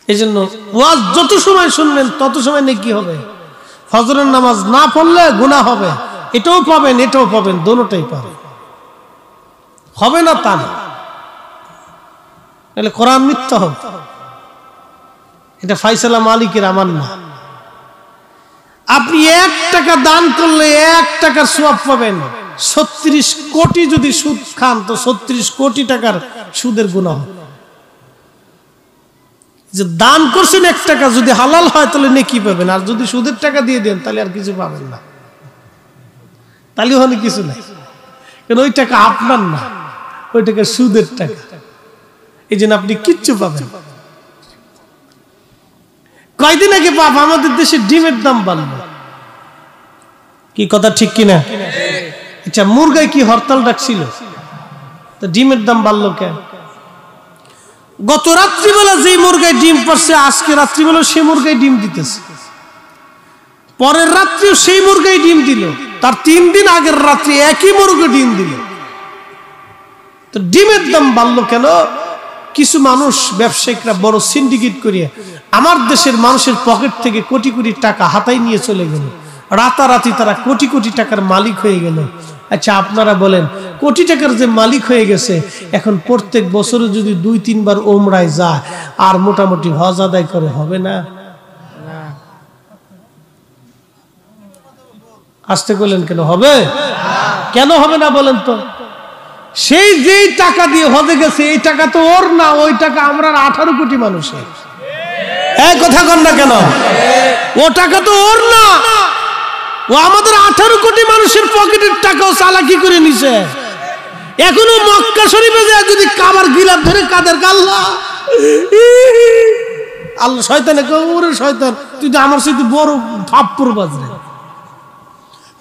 এই জন্য ওয়াজ যত সময় শুনবেন তত সময় নেকি হবে। ফজরের নামাজ না পড়লে গুনাহ হবে, এটাও পাবেন এটাও পাবেন, দোনোটাই পাবেন। হবে না তা না, তাহলে কোরআন মিথ্যা হবে। এটা ফয়সালা মালিকের, আমার না। আপনি 1 টাকা দান করলে 1 টাকার সওয়াব পাবেন। 36 কোটি যদি সুদ খান তো 36 কোটি টাকার সুদের গুনাহ। যে দান করছেন 1 টাকা, যদি হালাল হয় তাহলে নেকি পাবেন, আর যদি সুদের টাকা দিয়ে দেন তাহলে আর কিছু পাবেন না, তাহলে ওখানে কিছু নাই। কারণ ওই টাকা আপনার না, ওই টাকা সুদের টাকা, এই জন্য আপনি কিচ্ছু পাবেন। কয়দিন আগে বাপ আমাদের দেশে ডিমের দাম বাড়লো, কি কথা ঠিক কিনা? আচ্ছা, মুরগায় কি হরতাল ডাকছিল? তো ডিমের দাম বাড়লো কেন? গত রাত্রিবেলা যে মুরগায় ডিম পারছে, আজকে রাত্রিবেলা সে মুরগায় ডিম দিতেছে, পরের রাত্রিও সেই মুরগায় ডিম দিল, তার 3 দিন আগের রাত্রি একই মুরগা ডিম দিল। তো ডিমের দাম বাড়লো কেন? কিছু মানুষ ব্যবসায়িকরা বড় সিন্ডিকেট করিয়া আমার দেশের মানুষের পকেট থেকে কোটি কোটি টাকা হাতায় নিয়ে চলে গেল, রাতারাতি তারা কোটি কোটি টাকার মালিক হয়ে গেল। আচ্ছা আপনারা বলেন, কোটি টাকার যে মালিক হয়ে গেছে, এখন প্রত্যেক বছরে যদি 2-3 বার ওমরায় যায় আর মোটামুটি হজ আদায় করে, হবে না? আসতে বলেন কেন হবে? কেন হবে না বলেন তো? সেই যেই টাকা দিয়ে হজে গেছে, এই টাকা তো ওর না, ওই টাকা আমরা 18 কোটি মানুষের। এই কথা কন না কেন? ও টাকা তো ওর না, ও আমাদের 18 কোটি মানুষের পকেটের টাকাও চালাকি করে নিছে। এখনো মক্কা শরীফে যায় যদি কাবার গিলাফ ধরে কাদের আল্লাহ আল্লাহ, শয়তানে ওরে শয়তান, তুই তো আমার সাথে বড় ফাপ্পুর বাজরে,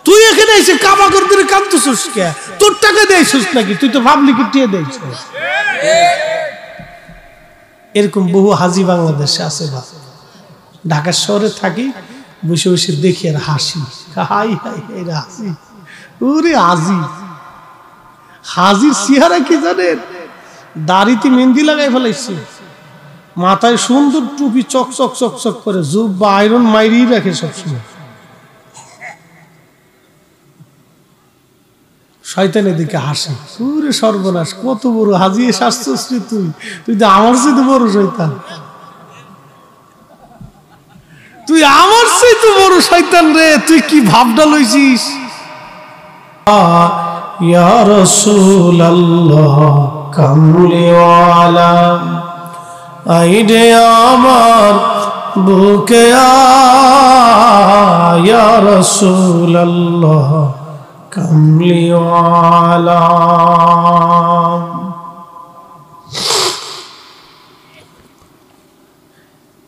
তুই এখানে এসে কাবা করতে কাঁদতেছিস কে? তোর টাকা দিয়েছিস নাকি? তুই তো ভাবলি কি টিয়ে দিয়েছিস? এরকম বহু হাজি বাংলাদেশে আছে। ঢাকা শহরে থাকি, বসে বসে দেখি আর হাসি, হাই হাই হাসি। ওরে হাজি, হাজির চেহারা কি জানেন? দাড়িতে মেহেন্দি লাগাই ফেলাইছে, মাথায় সুন্দর টুপি চকচক চকচক করে, জুব বা আয়রন মাইরি রাখে সবসময়। শয়তানের দিকে হাসে, পুরে সর্বনাশ, কত বড় হাজি শাস্ত্রী তুই, তুই তো আমার চেয়ে বড় শয়তান, তুই আমার চেয়ে বড় শয়তান রে, তুই কি ভাবনা লইছিস? ইয়া রাসূলুল্লাহ কামলিওয়ালা, আইডে আমার বুকে ইয়া রাসূলুল্লাহ কামলিওয়ালা।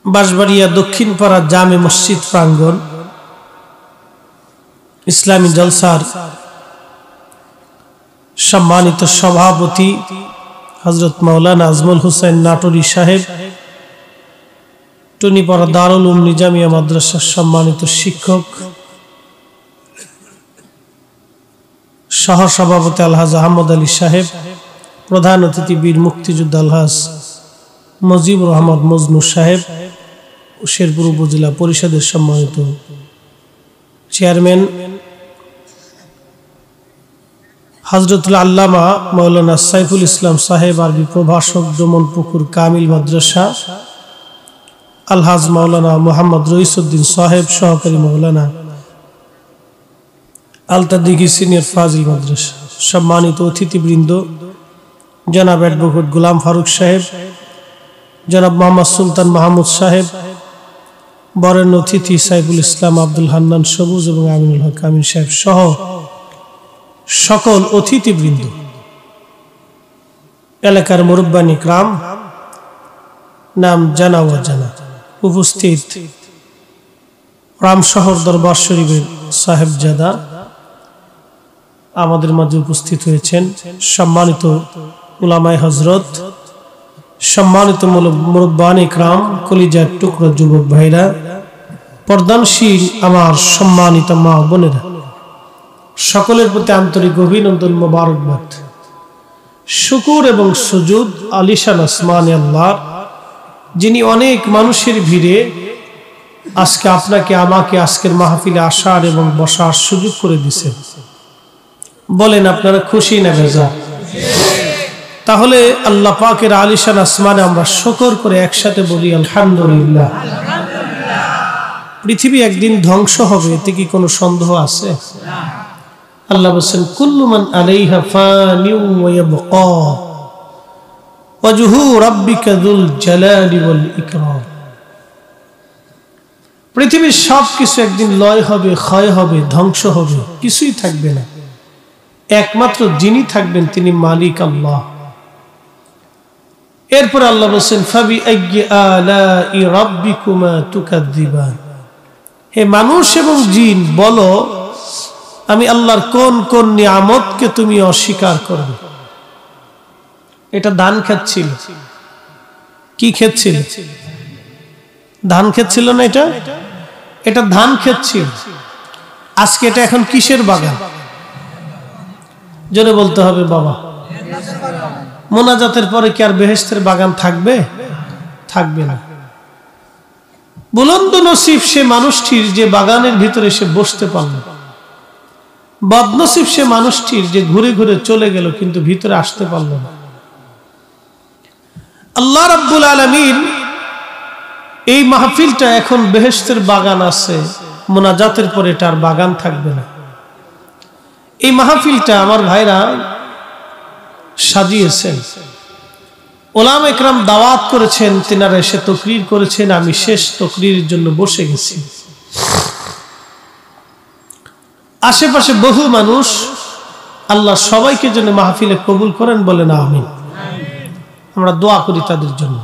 বাঁশবাড়িয়া দক্ষিণ পাড়া জামে মসজিদ প্রাঙ্গণ, ইসলামী জলসার সম্মানিত সভাপতি হযরত মাওলানা আজমল হোসেন নাটোরী সাহেব, টুনিপাড়া দারুল উলুম নিজামিয়া মাদ্রাসার সম্মানিত শিক্ষক, সহসভাপতি আলহাজ আহমদ আলী সাহেব, প্রধান অতিথি বীর মুক্তিযোদ্ধা আলহাজ মুজিবুর রহমান মজনু সাহেব, শেরপুর উপজেলা পরিষদের সম্মানিত চেয়ারম্যান হযরতুল আল্লামা মাওলানা সাইফুল ইসলাম সাহেব, আরবি প্রভাষক, ডোমনপুকুর কামিল মাদ্রাসা, আলহাজ মাওলানা মোহাম্মদ রইসউদ্দিন সাহেব, সহকারী মাওলানা আলতাদিঘি সিনিয়র ফাজিল মাদ্রাসা, সম্মানিত অতিথিবৃন্দ জনাব অ্যাডভোকেট গোলাম ফারুক সাহেব, জনাব মোহাম্মদ সুলতান মাহমুদ সাহেব, বরেণ্য অতিথি সাইফুল ইসলাম আব্দুল হান্নান সবুজ এবং আমিনুল হক আমিন সাহেব সহ সকল অতিথিবৃন্দ, এলাকার মুরব্বানি ইকরাম, নাম জানা অজানা উপস্থিত রামশহর দরবার শরীফের সাহেবজাদা আমাদের মাঝে উপস্থিত হয়েছেন, সম্মানিত উলামায়ে হযরত, সম্মানিত মুরব্বানি ইকরাম, কলিজার টুকরা যুবক ভাইরা, পর্দানশীল আমার সম্মানিত মা বোনেরা, সকলের প্রতি আন্তরিক অভিনন্দন, মোবারকবাদ। শুকর এবং সুজুদ আলিশান আসমানে আল্লাহর, যিনি অনেক মানুষের ভিড়ে আজকে আপনাকে আমাকে আজকের মাহফিলে আসার এবং বসার সুযোগ করে দিয়েছেন। বলেন আপনারা খুশি না বেজার? তাহলে আল্লাহ পাকের আলিশান আসমানে আমরা শুকর করে একসাথে বলি আলহামদুলিল্লাহ। পৃথিবী একদিন ধ্বংস হবে, এতে কি কোনো সন্দেহ আছে? আল্লাহ বলেন কুল্লু মান আলাইহা ফানিউ ওয়া ইয়াবকা ওয়াজহু রাব্বিকা যুল জালালি ওয়াল ইকরাম। পৃথিবীর সবকিছু একদিন লয় হবে, ক্ষয় হবে, ধ্বংস হবে, কিছুই থাকবে না, একমাত্র যিনি থাকবেন তিনি মালিক আল্লাহ। এরপর আল্লাহ বলেন ফাবি আইয়ি আলাই রাব্বিকুমা তুকাযিবান, হে মানুষ এবং জিন বলো আমি আল্লাহর কোন কোন নিয়ামতকে তুমি অস্বীকার করবে। এটা ধান ক্ষেত ছিল, কি ক্ষেত ছিল? ধান ক্ষেত ছিল না, এটা ধান ক্ষেত ছিল। আজকে এটা এখন কিসের বাগান? জোরে বলতে হবে বাবা। মোনাজাতের পরে কি আর বেহেশতের বাগান থাকবে? থাকবে না। বুলন্দ নসিব সে মানুষটির যে বাগানের ভিতরে সে বসতে পারল, বদনসিব সে মানুষটির যে ঘুরে ঘুরে চলে গেল কিন্তু ভিতরে আসতে পারল না। আল্লাহ রাব্বুল আলামিন এই মাহফিলটা এখন বেহেশতের বাগান আছে, মোনাজাতের পরে এটার বাগান থাকবে না। এই মাহফিলটা আমার ভাইরা সাজিয়েছেন, ওলামা একরাম দাওয়াত করেছেন, তিনারা এসে তাকরীর করেছেন, আমি শেষ তাকরীরের জন্য বসে গেছি। আশেপাশে বহু মানুষ, আল্লাহ সবাইকে যেন মাহফিলে কবুল করেন, বলেন আমিন। আমরা দোয়া করি তাদের জন্য।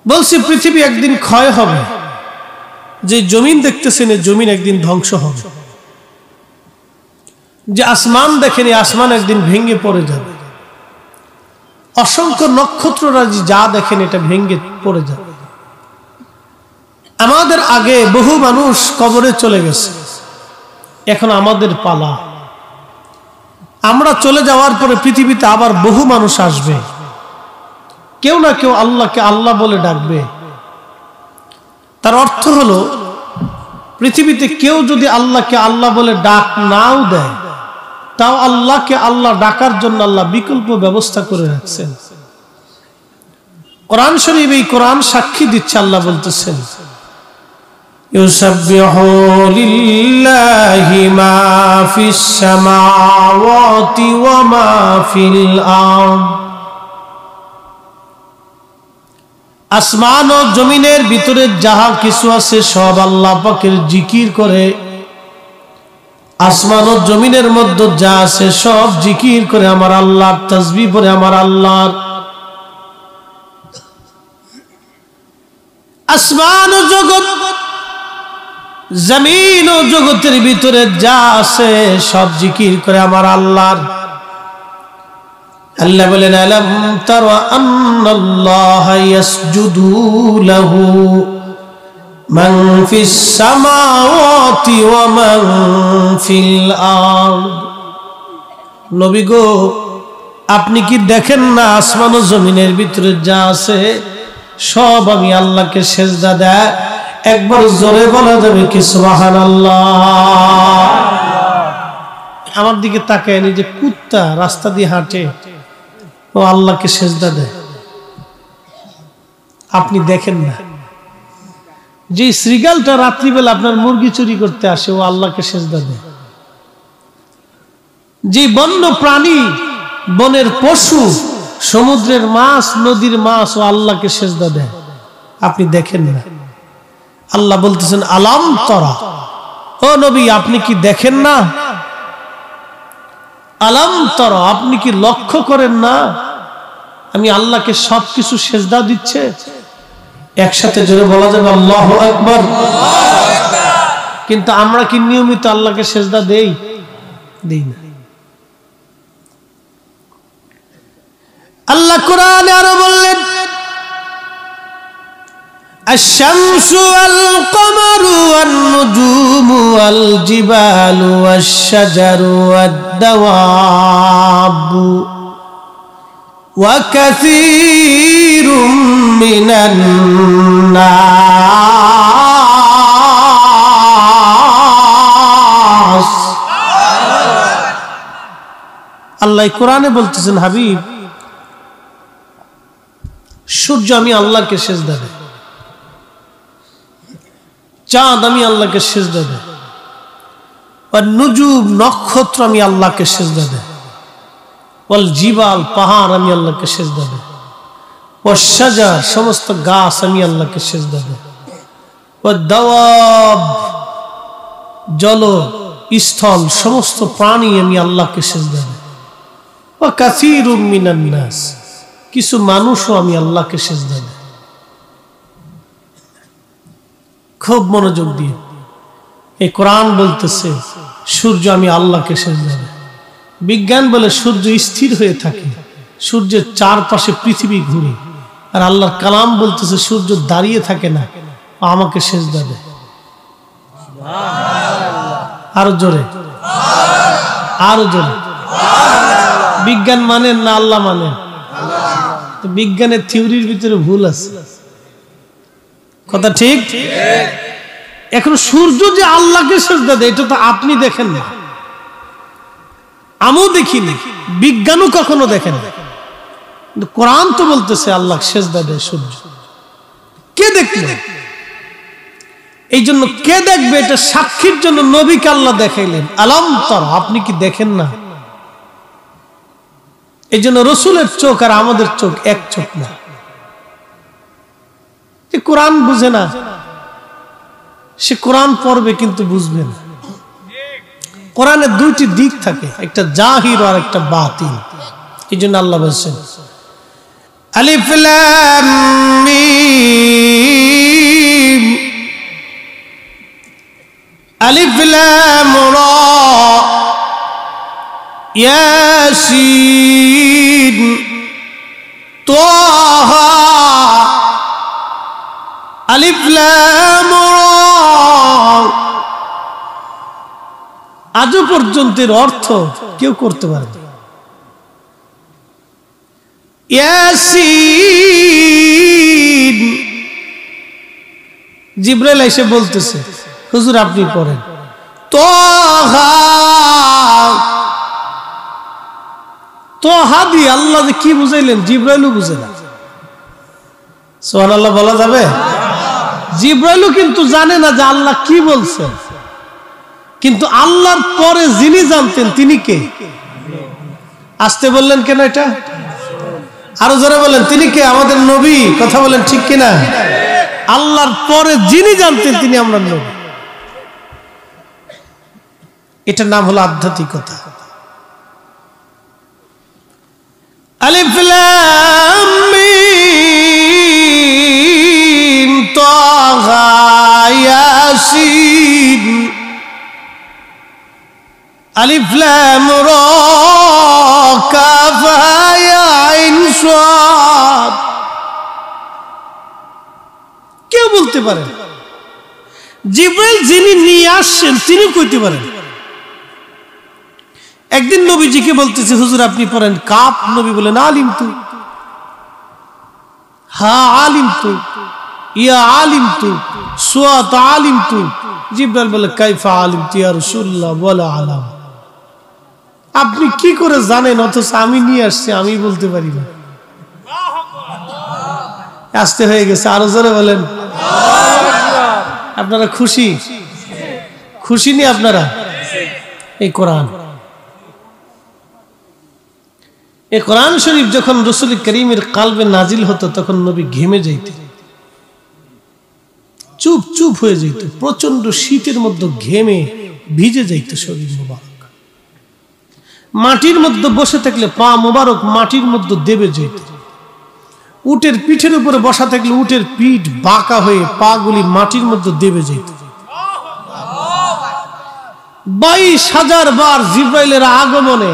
বলছি পৃথিবী একদিন ক্ষয় হবে, যে জমিন দেখতেছেন এই জমিন একদিন ধ্বংস হবে, যে আসমান দেখেন এই আসমান একদিন ভেঙে পড়ে যাবে, অসংখ্য নক্ষত্ররাজি যা দেখেন এটা ভেঙে পড়ে যাবে। আমাদের আগে বহু মানুষ কবরে চলে গেছে, এখন আমাদের পালা। আমরা চলে যাওয়ার পরে পৃথিবীতে আবার বহু মানুষ আসবে, কেউ না কেউ আল্লাহকে আল্লাহ বলে ডাকবে। তার অর্থ হলো পৃথিবীতে কেউ যদি আল্লাহকে আল্লাহ বলে ডাক নাও দেয়, তাও আল্লাহকে আল্লাহ ডাকার জন্য আল্লাহ বিকল্প ব্যবস্থা করে রাখছেন। কোরআন শরীফ এই কোরআন সাক্ষী দিচ্ছে, আল্লাহ বলতেছেন ইউসাব্বিহু লিল্লাহি মা ফিস সামাওয়াতি ওয়া মা ফিল আরদ। আসমান ও জমিনের ভিতরে যাহা কিছু আছে সব আল্লাহ পাকের জিকির করে। আসমান ও জমিনের মধ্যে যা আছে সব জিকির করে আমার আল্লাহর, তাসবিহ পড়ে আমার আল্লাহর। আসমান ও জগৎ, জমিন ও জগতের ভিতরে যা আছে সব জিকির করে আমার আল্লাহর। আল্লাহ বলেন আলাম তারা আন্নাল্লাহা ইয়াসজুদু লাহু মান ফিস সামাওয়াতি ওয়া মান ফিল আরদ। নবী গো, আপনি কি দেখেন না আসমান ও জমিনের ভিতরে যা আছে সব আমি আল্লাহকে সেজদা দেয়? একবার জোরে বলা যাবে কি সুবহানাল্লাহ? আমার দিকে তাকায়, যে কুত্তা রাস্তা দিয়ে হাঁটে ও আল্লাহকে সেজদা দেয়, আপনি দেখেন না? যে শ্রীগালটা রাত্রিবেলা আপনার মুরগি চুরি করতে আসে ও আল্লাহকে সেজদা দেয়। যে বন্য প্রাণী, বনের পশু, সমুদ্রের মাছ, নদীর মাছ ও আল্লাহকে সেজদা দেয়, আপনি দেখেন না? আল্লাহ বলতেছেন আলাম তারা, ও নবী আপনি কি দেখেন না? আলাম তারা, আপনি কি লক্ষ্য করেন না আমি আল্লাহকে সবকিছু সেজদা দিচ্ছে? একসাথে জোরে বলা যাবে আল্লাহু আকবার। কিন্তু আমরা কি নিয়মিত আল্লাহকে সেজদা দেই? দেই না। আল্লাহ কোরআনে আরো বললেন আশ-শামসু ওয়াল কমারু ওয়ান নুজুমু ওয়াল জিবালু ওয়াশ-শাজারু ওয়াদ-দাওয়াবু ওয়া কাসীরুম মিনান নাস। আল্লাহ কোরআনে বলতেছেন হাবিব, সূর্য আমি আল্লাহকে সেজদা দেই, চাঁদ আমি আল্লাহকে সেজদা দেই, আর নুজুম নক্ষত্র আমি আল্লাহকে সেজদা দেই, ওয়াল জিবাল পাহাড় আমি আল্লাহকে সেজদা দেই, ওয়াশ শাজার সমস্ত গাছ আমি আল্লাহকে সেজদা দেই, ওয়াদ দাওয়াব জল স্থল সমস্ত প্রাণী আমি আল্লাহকে সেজদা দেই, ওয়া কাসীরুম মিনান নাস কিছু মানুষও আমি আল্লাহকে সেজদা দেই। খুব মনোযোগ দিয়ে এই কোরআন বলতেছে সূর্য আমি আল্লাহকে সেজদা দেই। বিজ্ঞান বলে সূর্য স্থির হয়ে থাকে, সূর্যের চারপাশে পৃথিবী ঘুরে, আর আল্লাহর কালাম বলতেছে সূর্য দাঁড়িয়ে থাকে না, আমাকে সেজদা দেয়। আরো জোরে, আরো জোরে। বিজ্ঞান মানেন না আল্লাহ মানেন? তো বিজ্ঞানের থিওরির ভিতরে ভুল আছে, কথা ঠিক? এখন সূর্য যে আল্লাহকে সেজদা দেয় এটা তো আপনি দেখেন না, আমিও দেখিনি, বিজ্ঞানও কখনো দেখেন না, কিন্তু কোরআন তো বলতেছে আল্লাহ সেজদা দেয় সূর্য। কে দেখবে? এই জন্য কে দেখবে এটা সাক্ষীর জন্য নবীকে আল্লাহ দেখাইলেন, আলাম তারা, আপনি কি দেখেন না? এই জন্য রসুলের চোখ আর আমাদের চোখ এক চোখ না। যে কোরআন বুঝে না সে কোরআন পড়বে কিন্তু বুঝবে না। কোরআনের দুইটি দিক থাকে, একটা জাহির আর একটা বাতিন। এই জন্য আল্লাহ বলছেন আলিফ লাম মিম আলিফ লাম রা ইয়াসিন তাহা আলিফ লাম রা। আজও পর্যন্ত এর অর্থ কেউ করতে পারে না। ইয়াসিন, জিবরাইল এসে বলতেছে হুজুর আপনি পড়েন। তাহা, তাহা দিয়ে আল্লাহ যে কি বুঝাইলেন জিবরাইলও বুঝে না। সুবহানাল্লাহ বলা যাবে? জিবরাইলও কিন্তু জানে না যে আল্লাহ কি বলছেন, কিন্তু আল্লাহর পরে যিনি জানতেন তিনি কে? আসতে বললেন কেন এটা? আরো জোরে বলেন, তিনি কে? আমাদের নবী। কথা বলেন ঠিক কিনা? আল্লাহর পরে যিনি জানতেন তিনি আমরা নবী। এটার নাম হলো আধ্যাত্মিকতা। আলিফ লাম মিম তাহা ইয়াসিন আলিফ লাম রা কাফ হা আইন সাদ। কেউ বলতে পারেন, জিবরাইল যিনি নিয়ে আসছেন তিনি কইতে পারেন। একদিন নবীজিকে বলতেছে হুজুর আপনি পড়েন কাফ, নবী বলেন আলিম তু, হা আলিম তু, ইয়া আলিম তু, সুয়াত আলিম তু। জিবরাইল বলে কাইফা আলিম তু ইয়া রাসূলুল্লাহ ওয়ালা আলাম। আপনি কি করে জানেন অথচ আমি নিয়ে আসছি আমি বলতে পারি না। আসতে হয়ে গেছে, আরো জোরে বলেন। আপনারা খুশি? খুশি নি আপনারা? এই কোরআন, এই কোরআন শরীফ যখন রাসূল করিমের কলবে নাজিল হতো তখন নবী ঘেমে যাইতেন, চুপ চুপ হয়ে যেত, প্রচন্ড শীতের মধ্যে ঘেমে ভিজে যাইত শরীর মোবারক। মাটির মধ্যে বসে থাকলে পা মোবারক মাটির মধ্যে দেবে যেত। উটের পিঠের উপরে বসা থাকলে উটের পিঠ বাঁকা হয়ে পা গুলি মাটির মধ্যে দেবে যেত। 22,000 বার জিবরাইলের আগমনে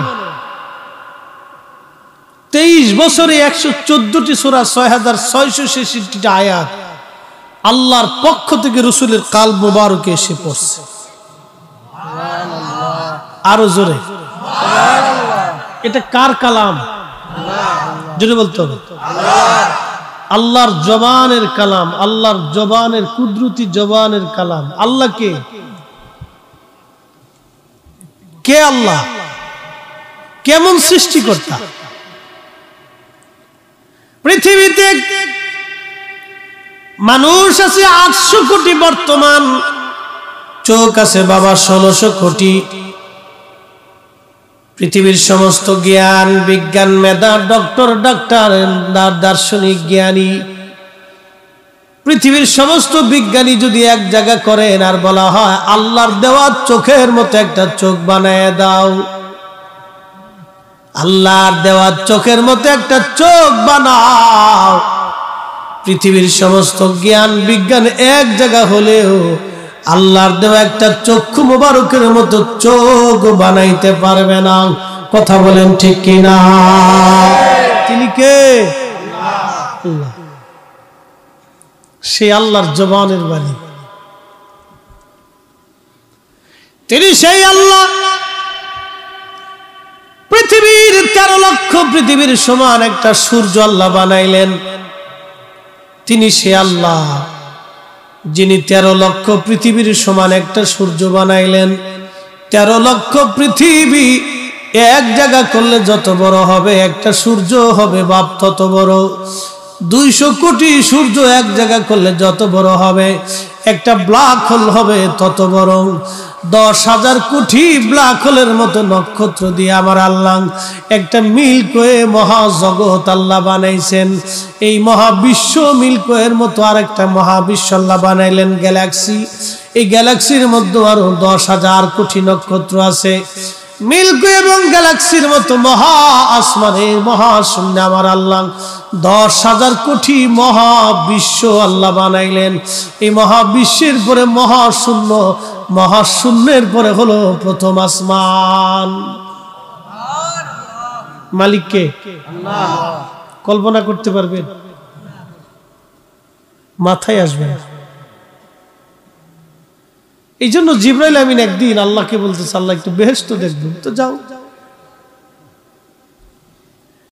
23 বছরে 114টি সূরা, 6,666টা আয়াত আল্লাহর পক্ষ থেকে রাসূলের কলব মোবারকে এসে পড়ছে। আরো জোরে এটা কার কালাম? জোরে বলতে হবে। আল্লাহর জবানের কালাম, আল্লাহর জবানের কুদরতি জবানের কালাম। আল্লাহ কে? কে আল্লাহ? কেমন সৃষ্টিকর্তা? পৃথিবীতে মানুষ আছে 800 কোটি, বর্তমান চোখ আছে বাবা 1600 কোটি। পৃথিবীর সমস্ত জ্ঞান বিজ্ঞান মেধা, ডক্টর ডাক্তার দার্শনিক জ্ঞানী, পৃথিবীর সমস্ত বিজ্ঞানী যদি এক জায়গা করেন আর বলা হয় আল্লাহর দেওয়া চোখের মতো একটা চোখ বানায় দাও, আল্লাহর দেওয়া চোখের মতো একটা চোখ বানাও, পৃথিবীর সমস্ত জ্ঞান বিজ্ঞান এক জায়গা হলেও আল্লাহর দেওয়া একটা চক্ষু মোবারকের মতো চোখ বানাইতে পারবে না। কথা বলেন ঠিক কিনা? তিনি কে? আল্লাহ। সেই আল্লাহর জবানের বাণী, তিনি সেই আল্লাহ পৃথিবীর 13 লক্ষ পৃথিবীর সমান একটা সূর্য আল্লাহ বানাইলেন। তিনি সে আল্লাহ যিনি 13 লক্ষ পৃথিবীর সমান একটা সূর্য বানাইলেন। 13 লক্ষ পৃথিবী এক জায়গা করলে যত বড় হবে, একটা সূর্য হবে বাপ তত বড়। 200 কোটি সূর্য এক জায়গা করলে যত বড় হবে, একটা ব্ল্যাক হোল হবে তত বড়। 10,000 কোটি ব্ল্যাক হোলের মতো নক্ষত্র দিয়ে আমার আল্লাহ একটা মিল্কওয়ে মহাজগৎ আল্লাহ বানাইছেন। এই মহাবিশ্ব মিল্কওয়ের মতো আরেকটা মহাবিশ্ব আল্লাহ বানাইলেন, গ্যালাক্সি। এই গ্যালাক্সির মধ্যে আরো 10,000 কোটি নক্ষত্র আছে। মিল্কওয়ে এবং গ্যালাক্সির মতো মহা আসমানে মহাশূন্যে আমার আল্লাহ 10,000 কোটি মহাবিশ্ব আল্লাহ বানাইলেন। এই মহাবিশ্বের পরে মহাশূন্য, মহাশূন্যের পরে হলো প্রথম আসমান। মালিককে আল্লাহ। কল্পনা করতে পারবেন? মাথায় আসবে। এই জন্য জিবরাইল আমিন একদিন আল্লাহকে বলতেছে, আল্লাহ একটু বেহেশত দেখবেন। তো যাও।